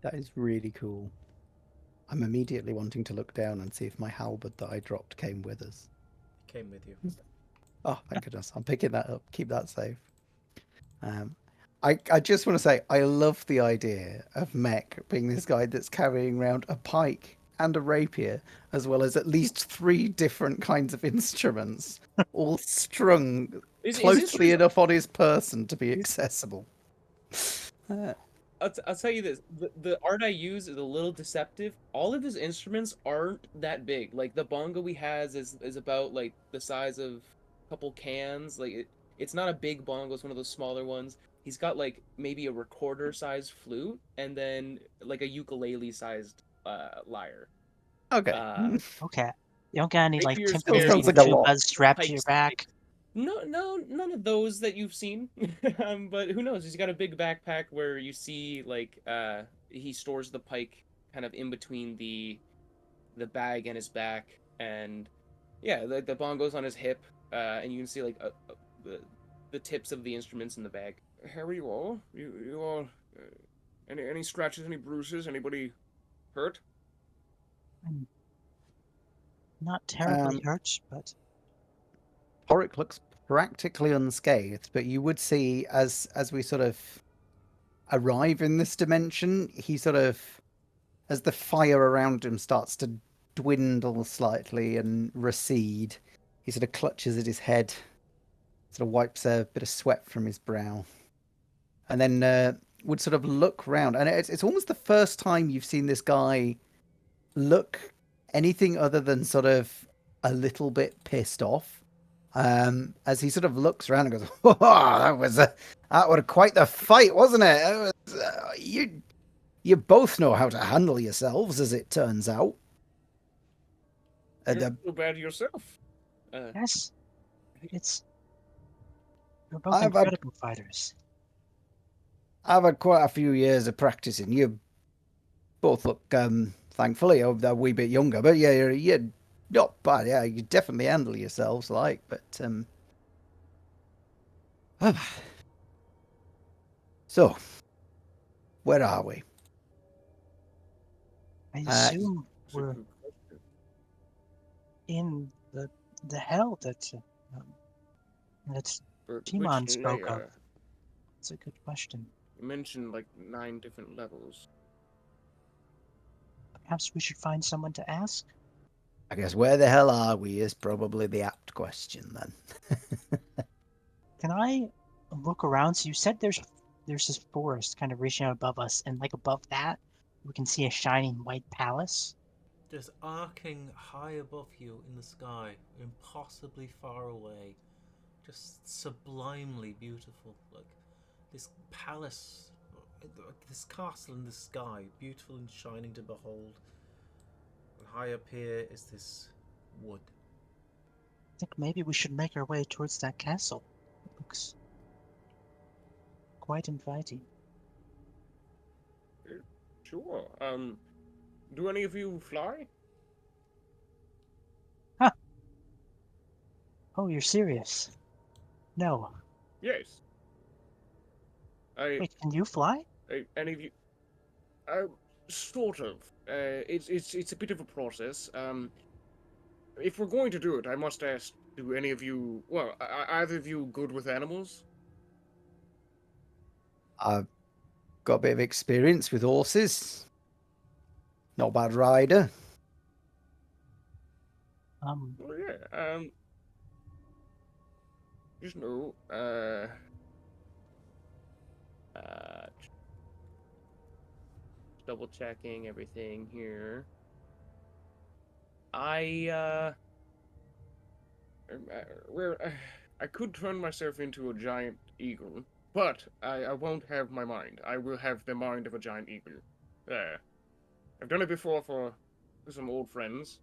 That is really cool. I'm immediately wanting to look down and see if my halberd that I dropped came with us. It came with you. Oh, thank goodness. I'm picking that up. Keep that safe. I just want to say, I love the idea of Mek being this guy that's carrying around a pike and a rapier, as well as at least 3 different kinds of instruments, all strung closely enough on his person to be accessible. I'll tell you this, the art I use is a little deceptive. All of his instruments aren't that big. Like, the bongo he has is about, like, the size of a couple cans. Like, it's not a big bongo, it's one of those smaller ones. He's got, like, maybe a recorder-sized flute, and then, like, a ukulele-sized lyre. Okay. Okay. You don't got any, like, Rapier's timpani sounds like a lot. tubas strapped to your Pipes. back? No, none of those that you've seen. But who knows? He's got a big backpack where you see, like, he stores the pike kind of in between the bag and his back, and yeah, the bongo's on his hip, and you can see, like, the tips of the instruments in the bag. How are you all? You all, any scratches, any bruises, anybody hurt? I'm not terribly hurt, but Toric looks practically unscathed, but you would see as we sort of arrive in this dimension, he sort of, as the fire around him starts to dwindle slightly and recede, he sort of clutches at his head, sort of wipes a bit of sweat from his brow, and then would sort of look round. And it's almost the first time you've seen this guy look anything other than sort of a little bit pissed off. As he sort of looks around and goes, "Oh, that was quite the fight, wasn't it? It was, you both know how to handle yourselves, as it turns out." You're too bad yourself. Yes. You're both I've had- incredible fighters. I've had quite a few years of practicing. You both look, thankfully, a wee bit younger, but yeah, you're not bad. Yeah, you definitely handle yourselves, like, but so, where are we? I assume we're in the hell that Timon spoke of. It's a good question. You mentioned like 9 different levels. Perhaps we should find someone to ask? I guess where the hell are we is probably the apt question then. Can I look around? So you said there's this forest kind of reaching out above us, and like above that, we can see a shining white palace. Just arcing high above you in the sky, impossibly far away, just sublimely beautiful. Like this palace, this castle in the sky, beautiful and shining to behold. And high up here is this wood. I think maybe we should make our way towards that castle. It looks quite inviting. Sure. Do any of you fly? Huh. Oh, you're serious? No. Yes. Wait, can you fly? Any of you? Sort of. It's a bit of a process. If we're going to do it, I must ask: do any of you? Well, either of you good with animals? I've got a bit of experience with horses. Not a bad rider. Well, yeah. Just know. Double checking everything here. I could turn myself into a giant eagle, but I won't have my mind. I will have the mind of a giant eagle. I've done it before for some old friends.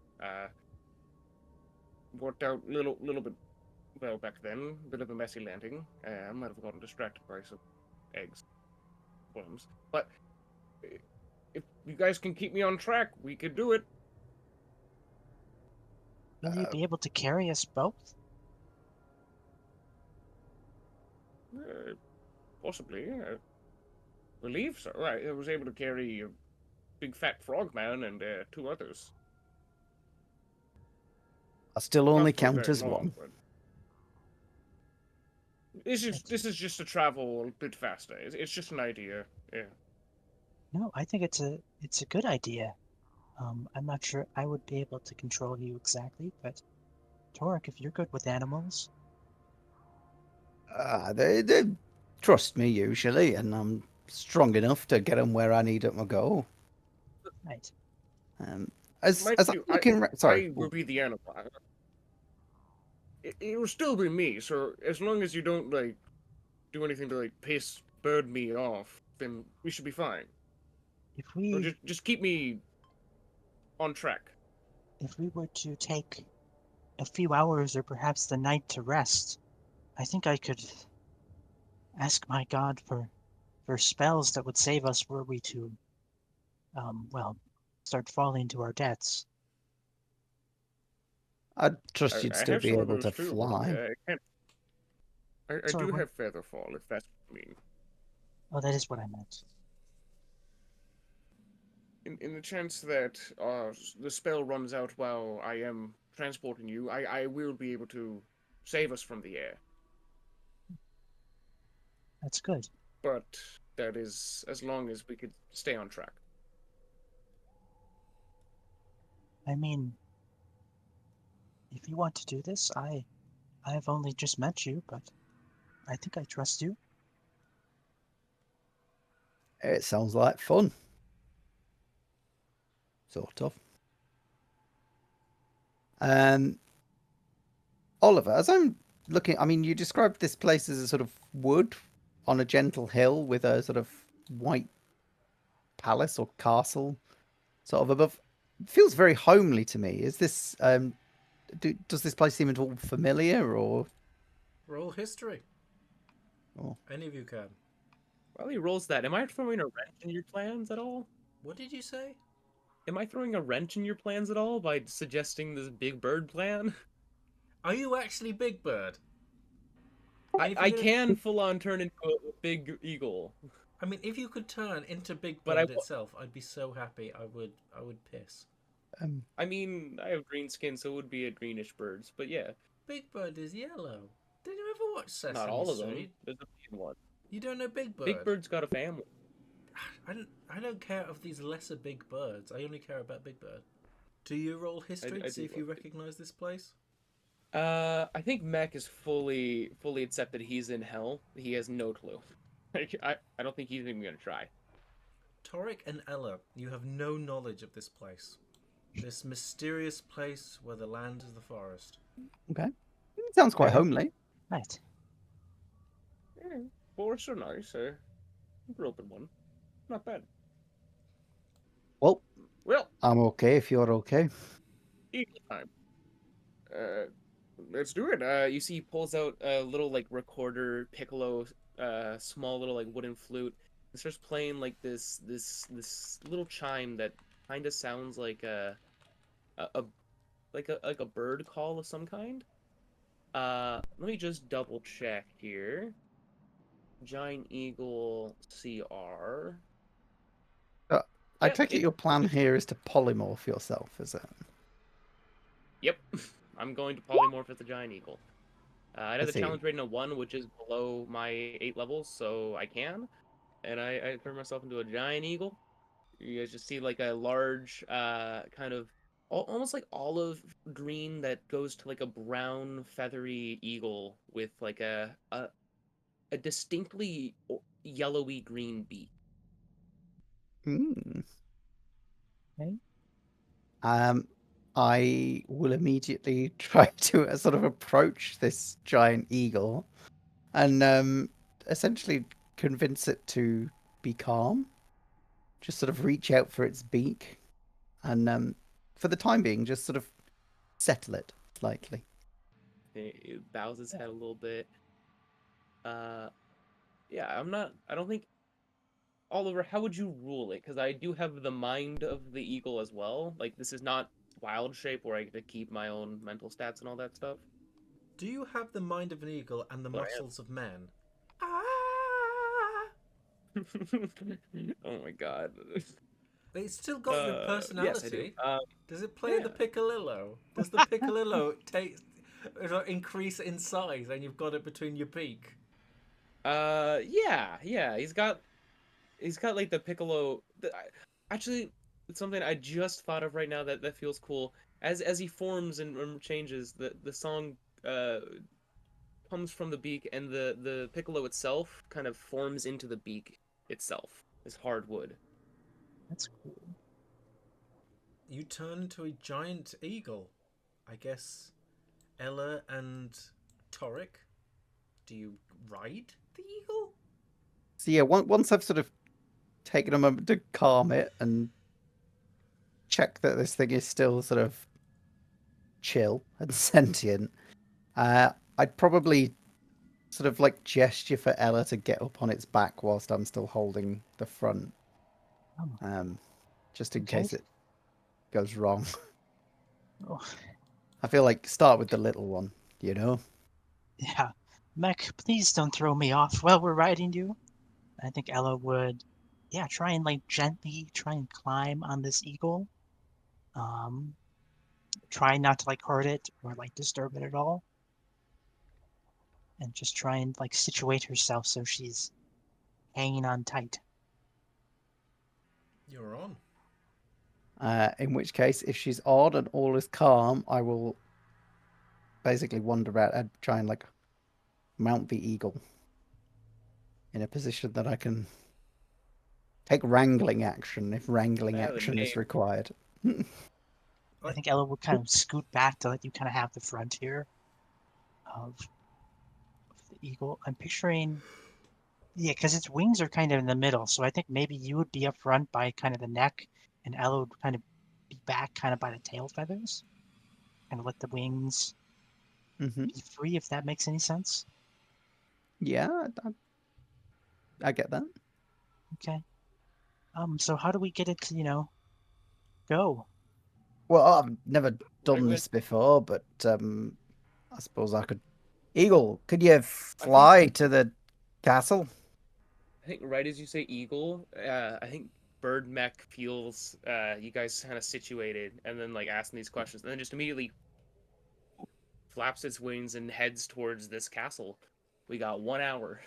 Worked out little bit well back then. Bit of a messy landing. I might have gotten distracted by some eggs, worms. But if you guys can keep me on track, we could do it. Will you be able to carry us both? Possibly, yeah. I believe so. I was able to carry a big fat frog man and 2 others. I still only Not for count very as long, one. but this is just to travel a bit faster. It's just an idea. Yeah. No, I think it's a good idea. I'm not sure I would be able to control you exactly, but Toric, if you're good with animals. They trust me usually, and I'm strong enough to get them where I need them to go. Right. As I'm looking, sorry, I will be the animal. It will still be me. So as long as you don't like do anything to like piss bird me off, then we should be fine. If we So just keep me on track. If we were to take a few hours or perhaps the night to rest, I think I could ask my god for spells that would save us were we to start falling into our debts. I trust you'd I still have be some of able those to too. fly. I Sorry, do what? have feather fall, if that's what you mean. Oh, that is what I meant. In the chance that the spell runs out while I am transporting you, I will be able to save us from the air. That's good. But that is as long as we could stay on track. I mean, if you want to do this, I have only just met you, but I think I trust you. It sounds like fun. Sort of. Oliver, as I'm looking, I mean, you described this place as a sort of wood on a gentle hill with a sort of white palace or castle sort of above. It feels very homely to me. Is this, does this place seem at all familiar or? Roll history. Oh. Any of you can. While he rolls that, am I throwing a wrench in your plans at all? What did you say? Am I throwing a wrench in your plans at all by suggesting this big bird plan? Are you actually Big Bird? I can full on turn into a big eagle. I mean, if you could turn into Big But Bird itself, I'd be so happy. I would piss. I mean, I have green skin, so it would be a greenish birds. But yeah, Big Bird is yellow. Did you ever watch Sesame not all of them. Street? There's a big one. You don't know Big Bird? Big Bird's got a family. I don't care of these lesser big birds. I only care about Big Bird. Do you roll history to see if you recognize this place? I think Mek is fully accepted he's in hell. He has no clue. Like, I don't think he's even gonna try. Toric and Ella, you have no knowledge of this place. This mysterious place where the land is the forest. Okay. It sounds quite homely. Right. Yeah, forests are nice. I grew up in one. Not bad. Well, Well, I'm okay if you're okay. eagle time. Let's do it. You see, he pulls out a little like recorder, piccolo, small little like wooden flute, and starts playing like this little chime that kind of sounds like a bird call of some kind. Let me just double check here. Giant eagle CR. I take it your plan here is to polymorph yourself, is it? Yep. I'm going to polymorph as a giant eagle. I have I the see. challenge rating of 1, which is below my 8 levels, so I can. And I turn myself into a giant eagle. You guys just see like a large, kind of, almost like olive green that goes to like a brown, feathery eagle with like a distinctly yellowy green beak. Hmm. Okay. I will immediately try to sort of approach this giant eagle and essentially convince it to be calm. Just sort of reach out for its beak and for the time being, just sort of settle it slightly. It bows its head a little bit. Yeah, I don't think, Oliver, how would you rule it? Because I do have the mind of the eagle as well. Like, this is not wild shape where I get to keep my own mental stats and all that stuff. Do you have the mind of an eagle and the Well, I am. muscles of men? Ah! Oh my god. It's still got your personality. Yes, I do. Does it play the yeah. piccolillo? Does the piccolillo increase in size and you've got it between your beak? Yeah. He's got like the piccolo. Actually, it's something I just thought of right now that feels cool. As he forms and changes, the song comes from the beak, and the piccolo itself kind of forms into the beak itself. It's hard wood. That's cool. You turn into a giant eagle. I guess Ella and Toric. Do you ride the eagle? So yeah, once I've sort of taken a moment to calm it and check that this thing is still sort of chill and sentient, I'd probably sort of like gesture for Ella to get up on its back whilst I'm still holding the front. Just in case it goes wrong. Oh. I feel like start with the little one, you know? Yeah. Mek, please don't throw me off while we're riding you. I think Ella would, try and like gently try and climb on this eagle. Try not to like hurt it or like disturb it at all. And just try and like situate herself so she's hanging on tight. You're on. In which case, if she's odd and all is calm, I will basically wander out and try and like mount the eagle in a position that I can take wrangling action if wrangling I have a action is name. required. I think Ella would kind of scoot back to let you kind of have the frontier of the eagle. I'm picturing, yeah, because its wings are kind of in the middle. So I think maybe you would be up front by kind of the neck, and Ella would kind of be back kind of by the tail feathers, and let the wings Hmm. be free, if that makes any sense. Yeah, I get that. Okay. So how do we get it to, go? Well, I've never done Right, this before, but I suppose I could. Eagle, could you I fly to the castle? think right as you say eagle, I think Bird Mech feels you guys kind of situated, and then like asking these questions, and then just immediately flaps its wings and heads towards this castle. We got 1 hour.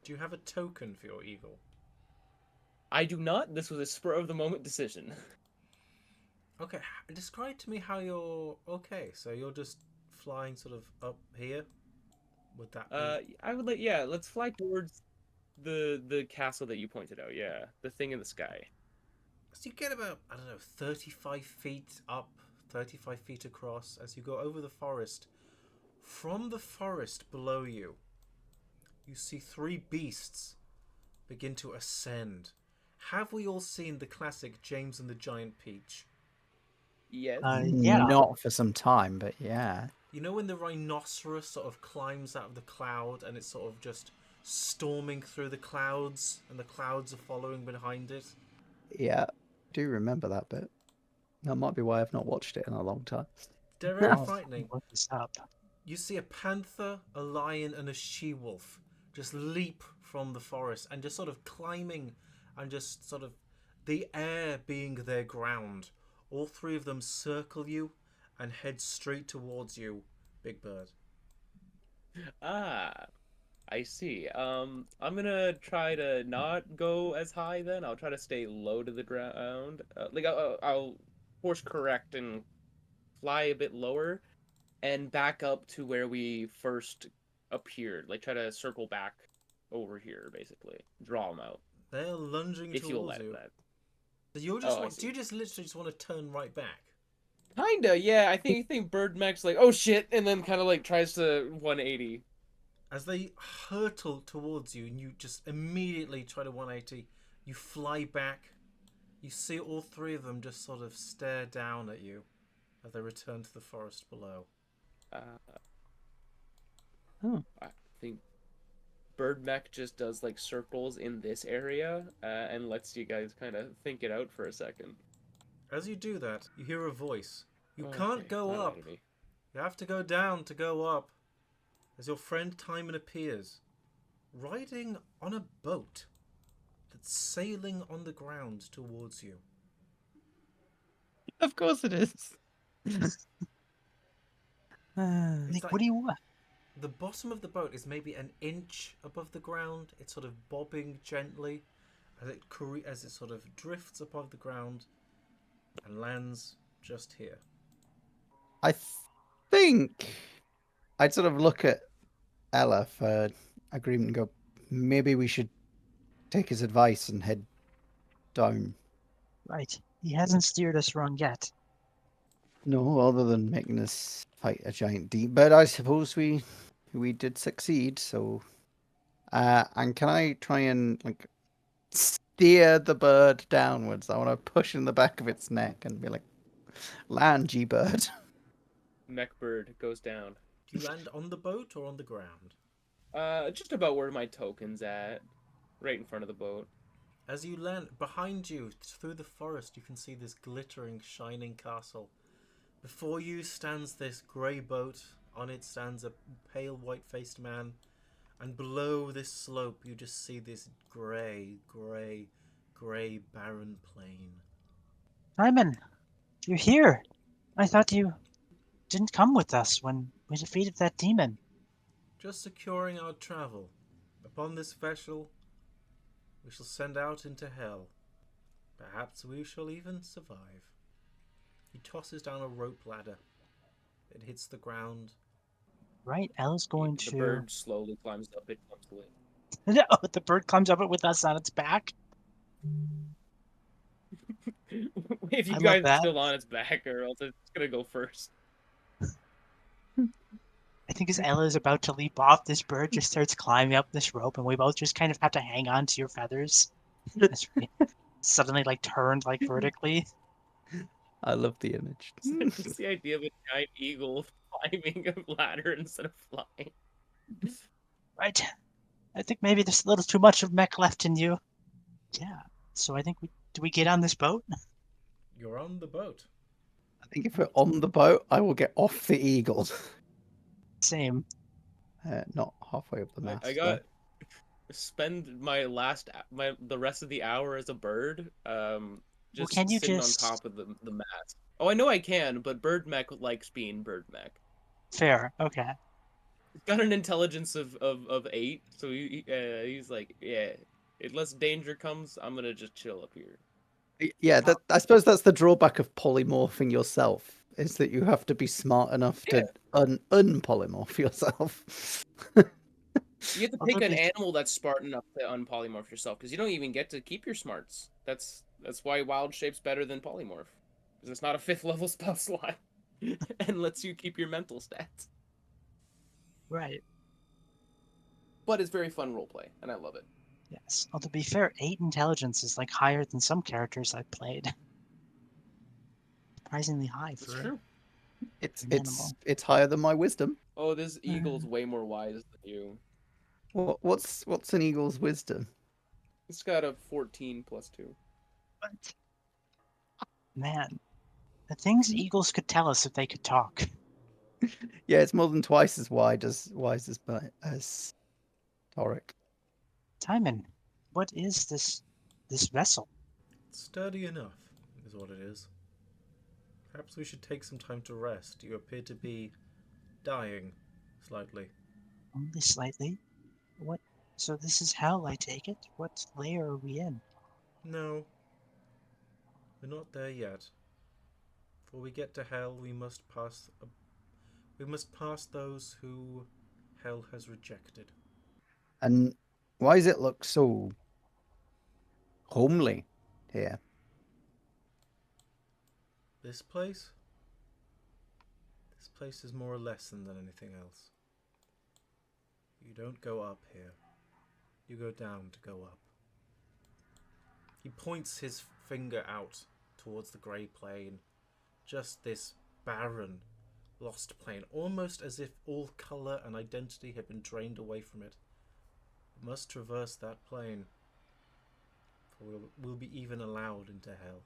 Do you have a token for your eagle? I do not. This was a spur of the moment decision. Okay, describe to me how you're... Okay, so you're just flying sort of up here? Would that be... I would like let's fly towards the castle that you pointed out. Yeah, the thing in the sky. So you get about, I don't know, 35 feet up, 35 feet across as you go over the forest. From the forest below you, you see three beasts begin to ascend. Have we all seen the classic James and the Giant Peach? Yes. Yeah. Not for some time, but yeah. You know when the rhinoceros sort of climbs out of the cloud and it's sort of just storming through the clouds and the clouds are following behind it? Yeah, I do remember that bit. That might be why I've not watched it in a long time. They're very Oh, frightening. look this up. You see a panther, a lion, and a she-wolf just leap from the forest and just sort of climbing and just sort of the air being their ground. All three of them circle you and head straight towards you, Big Bird. Ah, I see. I'm gonna try to not go as high then. I'll try to stay low to the ground. I'll course correct and fly a bit lower and back up to where we first appeared. Like try to circle back over here, basically. Draw them out. They're lunging If you'll towards let you. that. So you're just Oh, I do you see. just literally just want to turn right back? Kinda, yeah. I think Bird Mech's like, oh shit, and then kind of like tries to 180. As they hurtle towards you and you just immediately try to 180, you fly back. You see all three of them just sort of stare down at you as they return to the forest below. Oh. I think Bird Mech just does like circles in this area and lets you guys kind of think it out for a second. As you do that, you hear a voice. You Okay, can't go not up. enemy. You have to go down to go up. As your friend Timon appears, riding on a boat that's sailing on the ground towards you. Of course it is. It's Nick, what do you want? the bottom of the boat is maybe an inch above the ground. It's sort of bobbing gently as it sort of drifts above the ground and lands just here. I think I'd sort of look at Ella for agreement and go, maybe we should take his advice and head down. Right. He hasn't steered us wrong yet. No, other than making us fight a giant deep. But I suppose we did succeed. So, and can I try and like steer the bird downwards? I want to push in the back of its neck and be like, "Land, G bird." Mech Bird goes down. Do you land on the boat or on the ground? Just about where my token's at, right in front of the boat. As you land, behind you, through the forest, you can see this glittering, shining castle. Before you stands this grey boat. On it stands a pale, white-faced man. And below this slope, you just see this grey, barren plain. Simon, you're here. I thought you didn't come with us when we defeated that demon. Just securing our travel. Upon this vessel, we shall send out into hell. Perhaps we shall even survive. He tosses down a rope ladder. It hits the ground. Right, Ella's going The to... bird slowly climbs up it clumsily. Oh, the bird climbs up it with us on its back. If you I love guys are that. still on its back, or else it's gonna go first. I think as Ella is about to leap off, this bird just starts climbing up this rope, and we both just kind of have to hang on to your feathers. That's right. Suddenly, like, turned, like, vertically. I love the image. Just the idea of a giant eagle climbing a ladder instead of flying. Right. I think maybe there's a little too much of Mek left in you. Yeah. So I think do we get on this boat? You're on the boat. I think if we're on the boat, I will get off the eagle. Same. Not halfway up the mast. I got spend my the rest of the hour as a bird, just can you sitting just- on top of the mast. Oh, I know I can, but Bird Mech likes being Bird Mech. Fair. Okay. He's got an intelligence of 8, so he's like, yeah, unless danger comes, I'm gonna just chill up here. Yeah, I suppose that's the drawback of polymorphing yourself, is that you have to be smart enough to unpolymorph yourself. You have to pick an animal that's smart enough to unpolymorph yourself, because you don't even get to keep your smarts. That's why Wild Shape's better than Polymorph, because it's not a 5th level spell slot, and lets you keep your mental stats. Right. But it's very fun roleplay, and I love it. Yes. Well, to be fair, 8 intelligence is like higher than some characters I've played. Surprisingly high It's for true. an animal. It's higher than my wisdom. Oh, this eagle's way more wise than you. What's an eagle's wisdom? It's got a 14 plus 2. But man, the things eagles could tell us if they could talk. Yeah, it's more than twice as wise as Toric. Timon, what is this vessel? Sturdy enough, is what it is. Perhaps we should take some time to rest. You appear to be dying slightly. Only slightly. What? So this is hell, I take it? What layer are we in? No, we're not there yet. Before we get to hell, we must pass those who hell has rejected. And why does it look so homely here? This place? This place is more a lesson than anything else. You don't go up here. You go down to go up. He points his finger out towards the grey plain. Just this barren, lost plain. Almost as if all colour and identity had been drained away from it. We must traverse that plain. For we'll be even allowed into hell.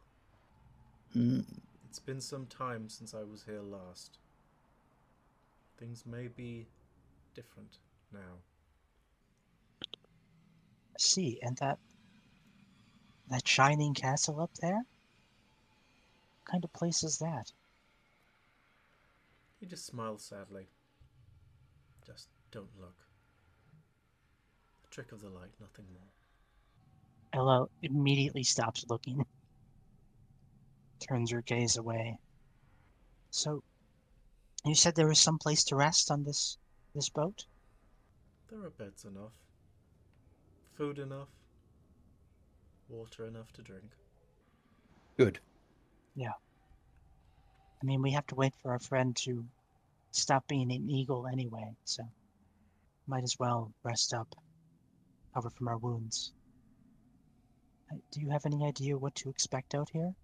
Mm. It's been some time since I was here last. Things may be different now. I see, and that shining castle up there? What kind of place is that? He just smiles sadly. Just don't look. A trick of the light, nothing more. Ella immediately stops looking. Turns her gaze away. So, you said there was some place to rest on this boat? There are beds enough. Food enough. Water enough to drink. Good. I mean, we have to wait for our friend to stop being an eagle anyway, so might as well rest up, recover from our wounds. Do you have any idea what to expect out here?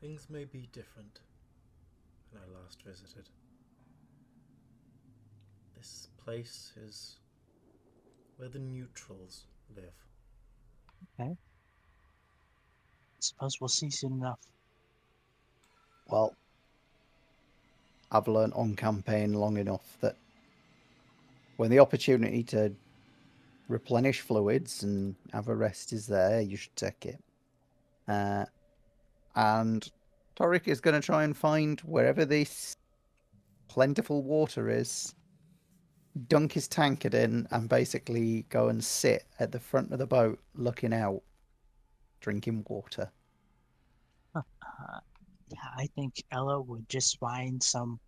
Things may be different than I last visited. This place is where the neutrals live. Okay. Suppose we'll see soon enough. Well, I've learnt on campaign long enough that when the opportunity to replenish fluids and have a rest is there, you should take it. And Toric is going to try and find wherever this plentiful water is, dunk his tankard in, and basically go and sit at the front of the boat looking out, drinking water. Yeah, I think Ella would just find some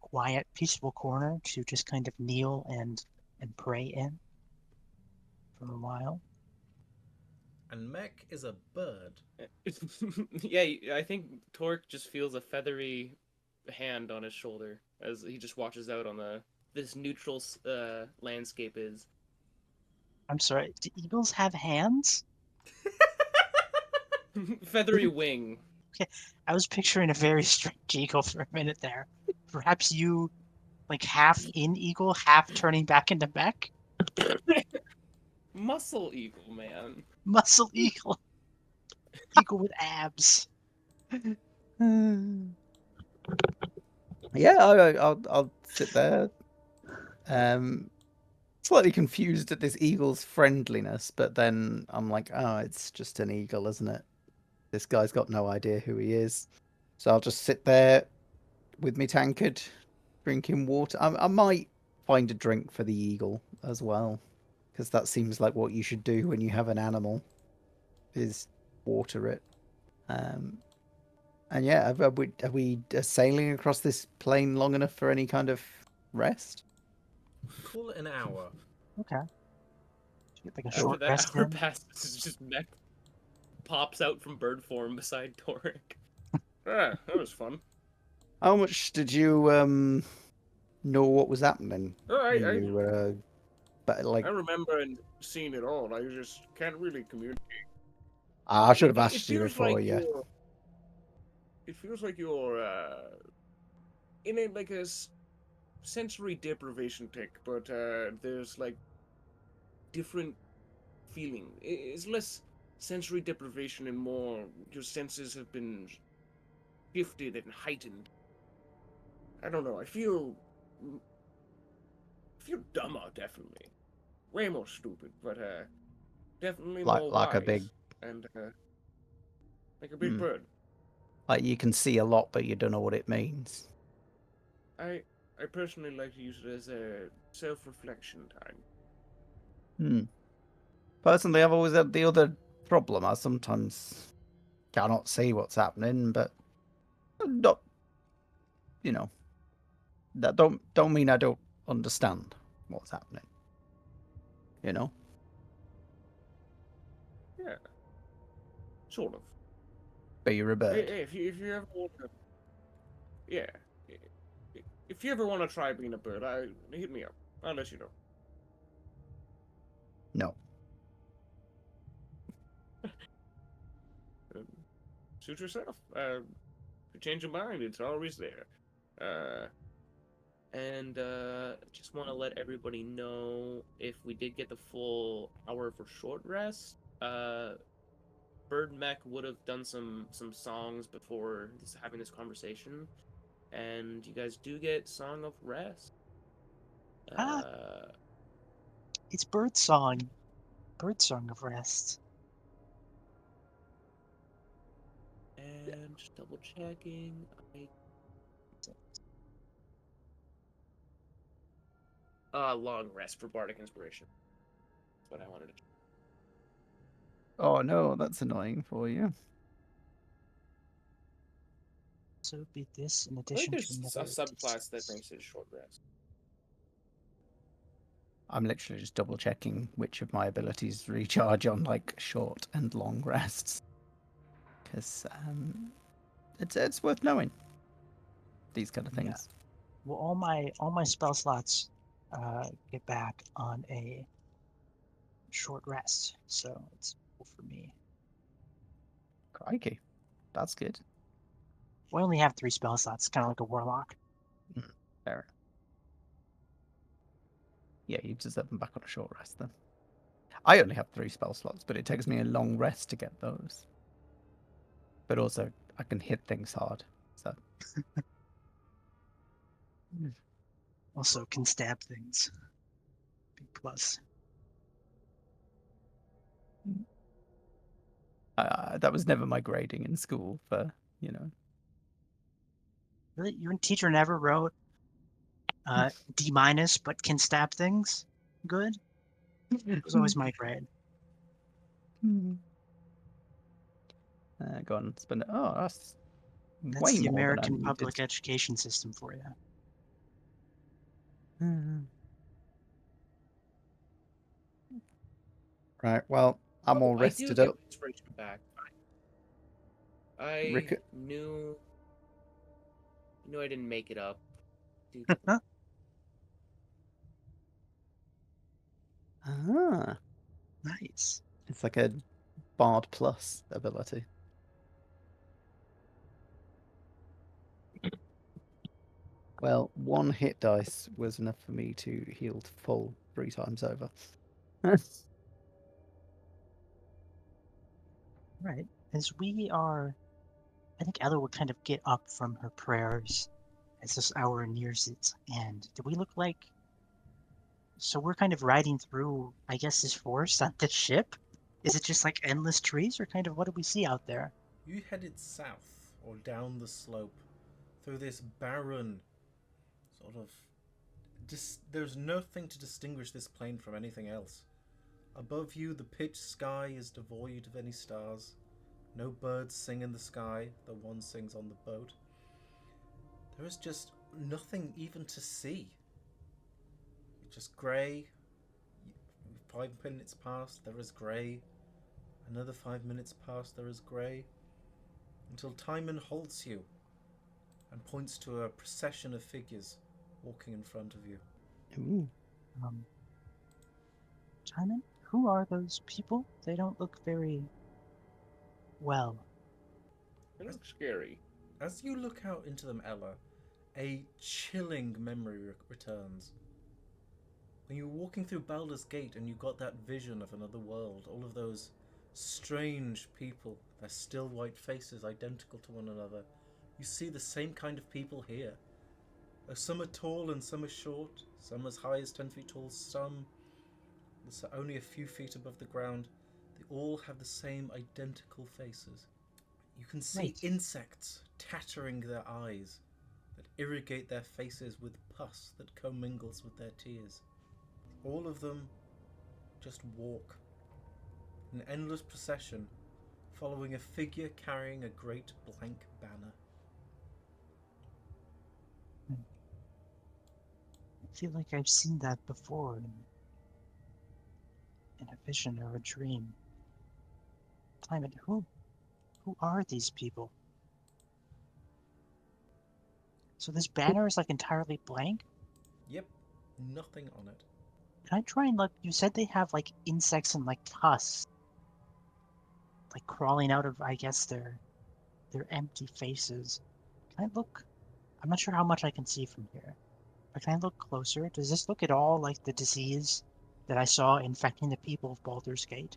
quiet, peaceful corner to just kind of kneel and and pray in for a while. And Mek is a bird. Yeah, I think Toric just feels a feathery hand on his shoulder as he just watches out on this neutral landscape is. I'm sorry, do eagles have hands? Feathery wing. I was picturing a very strange eagle for a minute there. Perhaps you, like, half in eagle, half turning back into Mek? Muscle eagle, man. Muscle eagle. Eagle with abs. Yeah, I'll sit there. Slightly confused at this eagle's friendliness, but then I'm like, oh, it's just an eagle, isn't it? This guy's got no idea who he is. So I'll just sit there with me tankard, drinking water. I might find a drink for the eagle as well, because that seems like what you should do when you have an animal, is water it. And yeah, are we sailing across this plain long enough for any kind of rest? Call it an hour. Okay. Get like a After short that rest hour in. passes, it's just Mek pops out from bird form beside Toric. Ah, that was fun. How much did you know what was happening? Oh, But like, I remember and seeing it all. I just can't really communicate. I should have It asked you feels before. like Yeah, it feels like you're in a like a sensory deprivation tick, but there's like different feeling. It's less sensory deprivation and more your senses have been shifted and heightened. I don't know. I feel dumber, definitely. Way more stupid, but definitely more like a wise big, and like a big bird. like you can see a lot, but you don't know what it means. I personally like to use it as a self-reflection time. Personally, I've always had the other problem. I sometimes cannot see what's happening, but not, you know, that don't mean I don't understand what's happening. You know? Yeah, sort of. But you're a bird. Hey, if you ever want to, yeah, if you ever want to try being a bird, hit me up. I'll let you know. No. Suit yourself. If you change your mind, it's always there. And just want to let everybody know if we did get the full hour for short rest. Bird Mek would have done some songs before having this conversation, and you guys do get Song of Rest. It's bird song. Bird song of rest. And just double checking. Long rest for Bardic Inspiration. That's what I wanted to. Oh no, that's annoying for you. So it'd be this in I addition think to there's a subclass that makes it short rest. I'm literally just double checking which of my abilities recharge on like short and long rests, because it's worth knowing these kind of things. Yeah. Well, all my spell slots get back on a short rest, so it's cool for me. Crikey, that's good. We only have 3 spell slots, kind of like a warlock. Fair. Yeah, you deserve them back on a short rest then. I only have 3 spell slots, but it takes me a long rest to get those. But also, I can hit things hard, so. Also can stab things. Big plus. That was never my grading in school for, Really? Your teacher never wrote D- but can stab things? Good? It was always my grade. Go on, spend it. Oh, that's That's way the more American than I public needed. education system for you. Right. Well, I'm all I do rested get up. my inspiration back. I Rick- knew I didn't make it up. Dude, Ah, Nice. it's like a Bard Plus ability. Well, one hit dice was enough for me to heal to full 3 times over. Right. As we are, I think Ella would kind of get up from her prayers as this hour nears its end. Do we look like? So we're kind of riding through, I guess, this forest on this ship? Is it just like endless trees, or kind of what do we see out there? You headed south or down the slope through this barren sort of. There's nothing to distinguish this plane from anything else. Above you, the pitch sky is devoid of any stars. No birds sing in the sky, though one sings on the boat. There is just nothing even to see. It's just grey. 5 minutes past, there is grey. Another 5 minutes past, there is grey. Until Timon halts you and points to a procession of figures walking in front of you. Ooh. Timon, who are those people? They don't look very well. it looks scary. As you look out into them, Ella, a chilling memory returns. When you were walking through Baldur's Gate and you got that vision of another world, all of those strange people, their still white faces identical to one another, you see the same kind of people here. Some are tall and some are short, some as high as 10 feet tall, some only a few feet above the ground. They all have the same identical faces. You can see Right. insects tattering their eyes that irrigate their faces with pus that commingles with their tears. All of them just walk in endless procession, following a figure carrying a great blank banner. I feel like I've seen that before in a vision or a dream. Timon, who are these people? So this banner is like entirely blank? Yep, nothing on it. Can I try and look? You said they have like insects and like pus, like crawling out of, I guess, their empty faces. Can I look? I'm not sure how much I can see from here, but can I look closer? Does this look at all like the disease that I saw infecting the people of Baldur's Gate?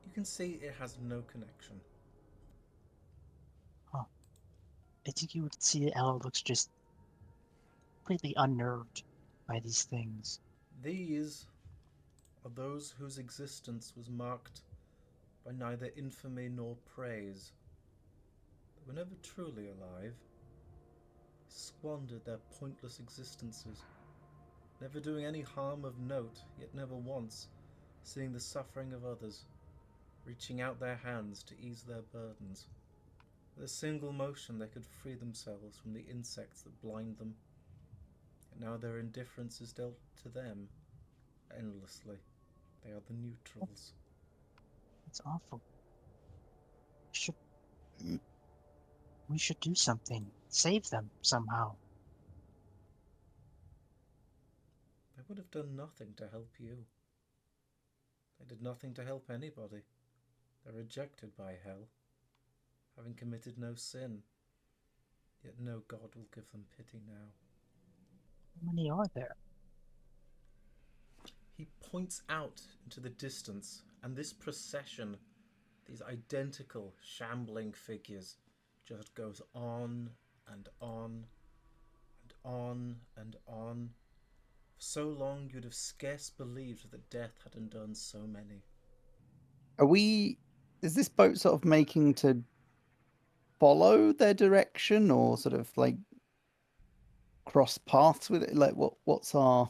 You can see it has no connection. Huh. I think you would see that Ella looks just completely unnerved by these things. These are those whose existence was marked by neither infamy nor praise. They were never truly alive, squandered their pointless existences, never doing any harm of note, yet never once seeing the suffering of others, reaching out their hands to ease their burdens. With a single motion they could free themselves from the insects that blind them, and now their indifference is dealt to them endlessly. They are the neutrals. It's awful. We should do something. Save them somehow. They would have done nothing to help you. They did nothing to help anybody. They're rejected by hell, having committed no sin. Yet no god will give them pity now. How many are there? He points out into the distance, and this procession, these identical shambling figures, just goes on and on and on and on. For so long you'd have scarce believed that death had undone so many. Is this boat sort of making to follow their direction or sort of like cross paths with it? Like what's our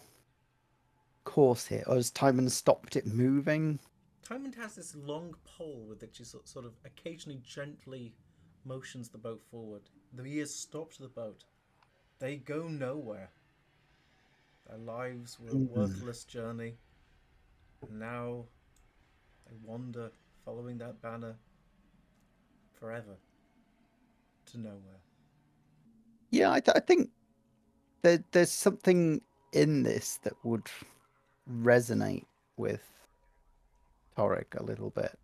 course here? Or has Timon stopped it moving? Timon has this long pole with which he sort of occasionally gently motions the boat forward. He has stopped the boat. They go nowhere. Their lives were a worthless journey, and now They wander, following that banner forever to nowhere. Yeah, I think there's something in this that would resonate with Toric a little bit.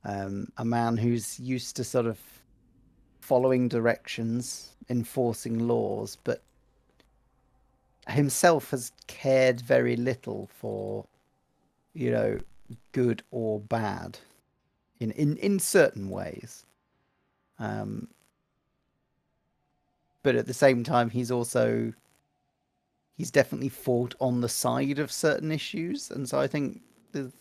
A man who's used to sort of following directions, enforcing laws, but himself has cared very little for, good or bad in certain ways. But at the same time, he's definitely fought on the side of certain issues, and so I think there's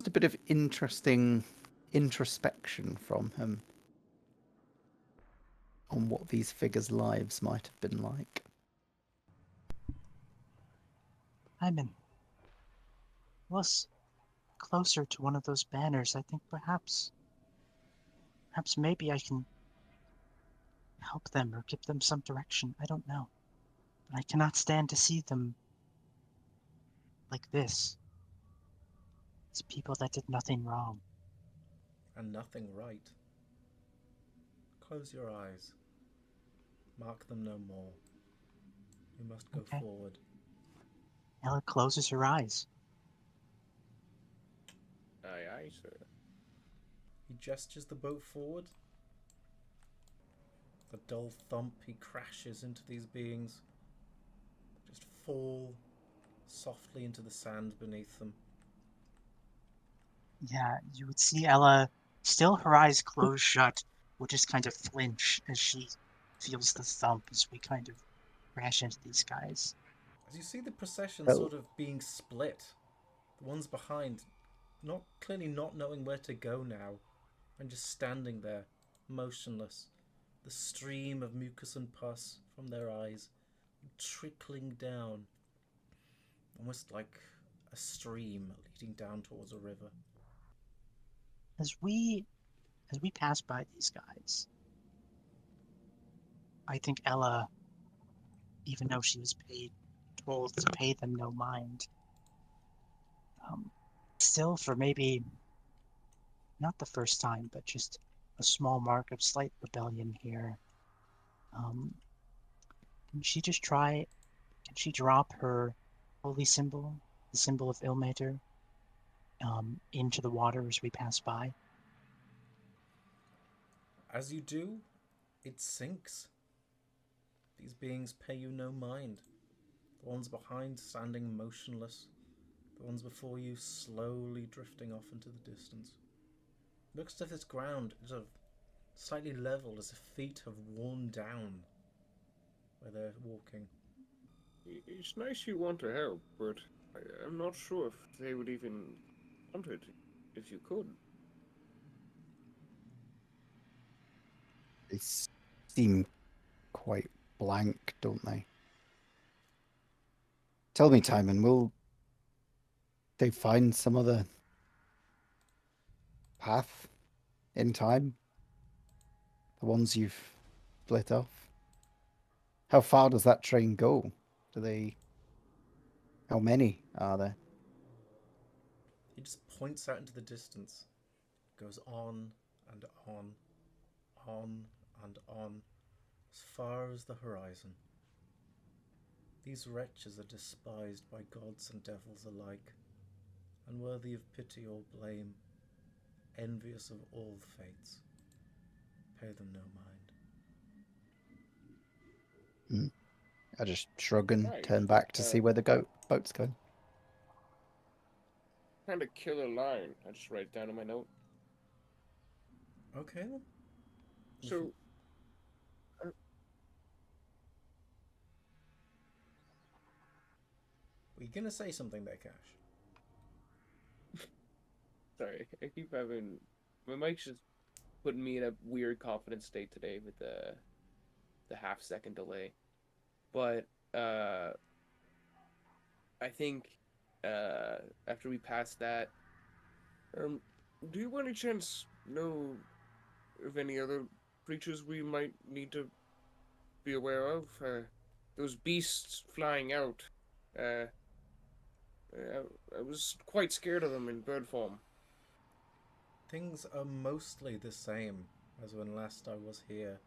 a bit of interesting introspection from him on what these figures' lives might have been like. Hyman, was closer to one of those banners. I think perhaps maybe I can help them or give them some direction. I don't know. But I cannot stand to see them like this. It's people that did nothing wrong. And nothing right. Close your eyes. Mark them no more. You must go Okay. forward. Ella closes her eyes. Aye, aye, sir. He gestures the boat forward. A dull thump, he crashes into these beings. Just fall softly into the sand beneath them. Yeah, you would see Ella, still her eyes closed shut, will just kind of flinch as she feels the thump as we kind of crash into these guys. As you see the procession Oh. sort of being split, the ones behind clearly not knowing where to go now, and just standing there, motionless, the stream of mucus and pus from their eyes trickling down, almost like a stream leading down towards a river. As we pass by these guys, I think Ella, even though she was told to pay them no mind, still for maybe not the first time, but just a small mark of slight rebellion here. Can she drop her holy symbol, the symbol of Ilmater, into the water as we pass by? As you do, it sinks. These beings pay you no mind. The ones behind standing motionless, the ones before you slowly drifting off into the distance. Looks as if this ground is slightly level, as if feet have worn down where they're walking. It's nice you want to help, but I'm not sure if they would even want it if you could. They seem quite blank, don't they? Tell me, Timon, will they find some other path in time? The ones you've split off? How far does that train go? How many are there? He just points out into the distance, goes on and on, on and on, as far as the horizon. These wretches are despised by gods and devils alike, unworthy of pity or blame, envious of all fates. Pay them no mind. I just shrug and Right. turn back to see where the boat's going. Kind of killer line. I just write it down in my note. Okay then. So, Were you gonna say something there, Cash? sorry, I keep having my mic's just putting me in a weird confident state today with the half-second delay. But I think after we pass that, do you by any chance know of any other creatures we might need to be aware of? Those beasts flying out. I was quite scared of them in bird form. Things are mostly the same as when last I was here.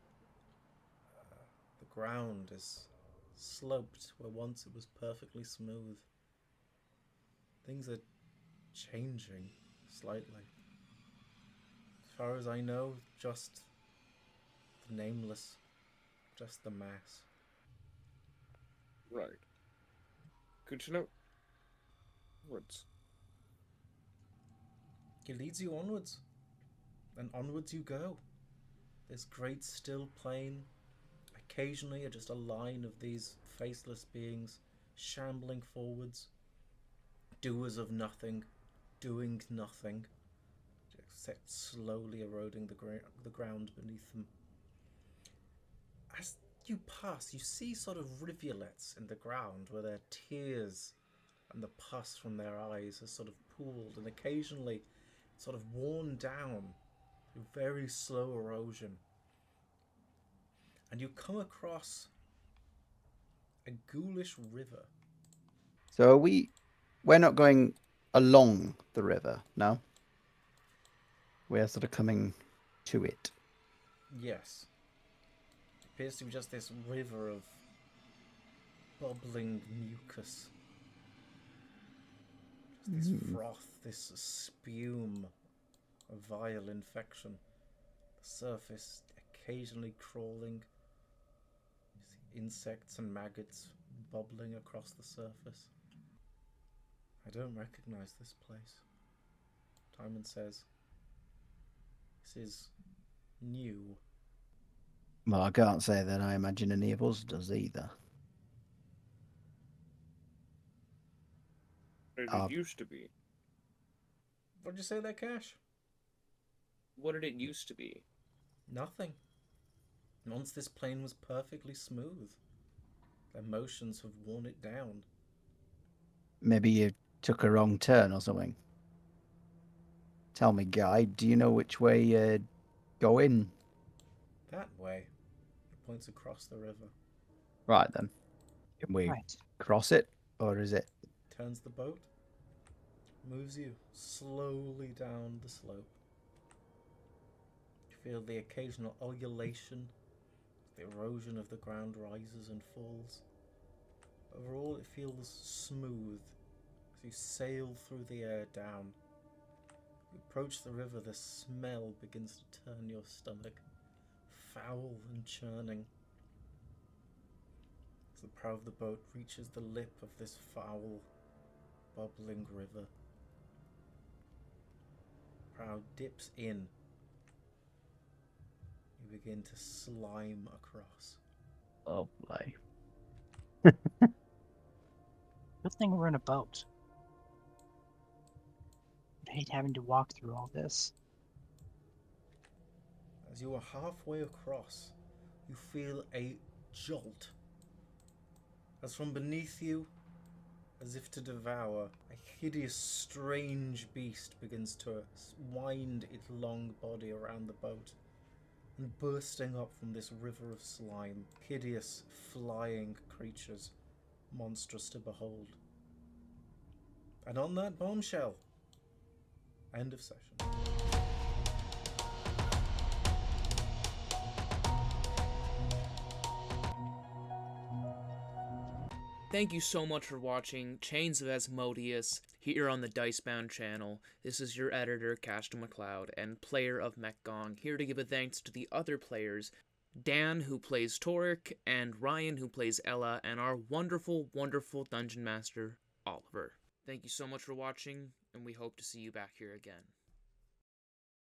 The ground is sloped where once it was perfectly smooth. Things are changing slightly. As far as I know, just the nameless, just the mass. Right. Good to know. Woods. He leads you onwards, and onwards you go. This great still plain. Occasionally, just a line of these faceless beings shambling forwards, doers of nothing, doing nothing, except slowly eroding the ground beneath them. As you pass, you see sort of rivulets in the ground where their tears and the pus from their eyes are sort of pooled and occasionally sort of worn down through very slow erosion. And you come across a ghoulish river. So we're not going along the river, no? We're sort of coming to it. Yes. It appears to be just this river of bubbling mucus. Just this froth, this spume of vile infection. The surface occasionally crawling. You see insects and maggots bubbling across the surface. I don't recognize this place. Timon says, this is new. Well, I can't say that I imagine any of us does either. What did it used to be? What'd you say there, Cash? What did it used to be? Nothing. Once this plane was perfectly smooth. Their motions have worn it down. Maybe you took a wrong turn or something. Tell me, guide, do you know which way you're going? That way. He points across the river. Right then. Can we cross it, or is it? Turns the boat. Moves you slowly down the slope. You feel the occasional undulation. The erosion of the ground rises and falls. Overall, it feels smooth as you sail through the air down. You approach the river, the smell begins to turn your stomach, foul and churning. As the prow of the boat reaches the lip of this foul, bubbling river, the prow dips in. You begin to slime across. Lovely. Good thing we're in a boat. I'd hate having to walk through all this. As you are halfway across, you feel a jolt. As from beneath you, as if to devour, a hideous, strange beast begins to wind its long body around the boat. And bursting up from this river of slime, hideous, flying creatures, monstrous to behold. And on that bombshell, end of session. Thank you so much for watching Chains of Asmodeus here on the Dicebound channel. This is your editor, Cashton McLeod, and player of Mek Gong, here to give a thanks to the other players, Dan, who plays Toric, and Ryan, who plays Ella, and our wonderful, wonderful Dungeon Master, Oliver. Thank you so much for watching, and we hope to see you back here again.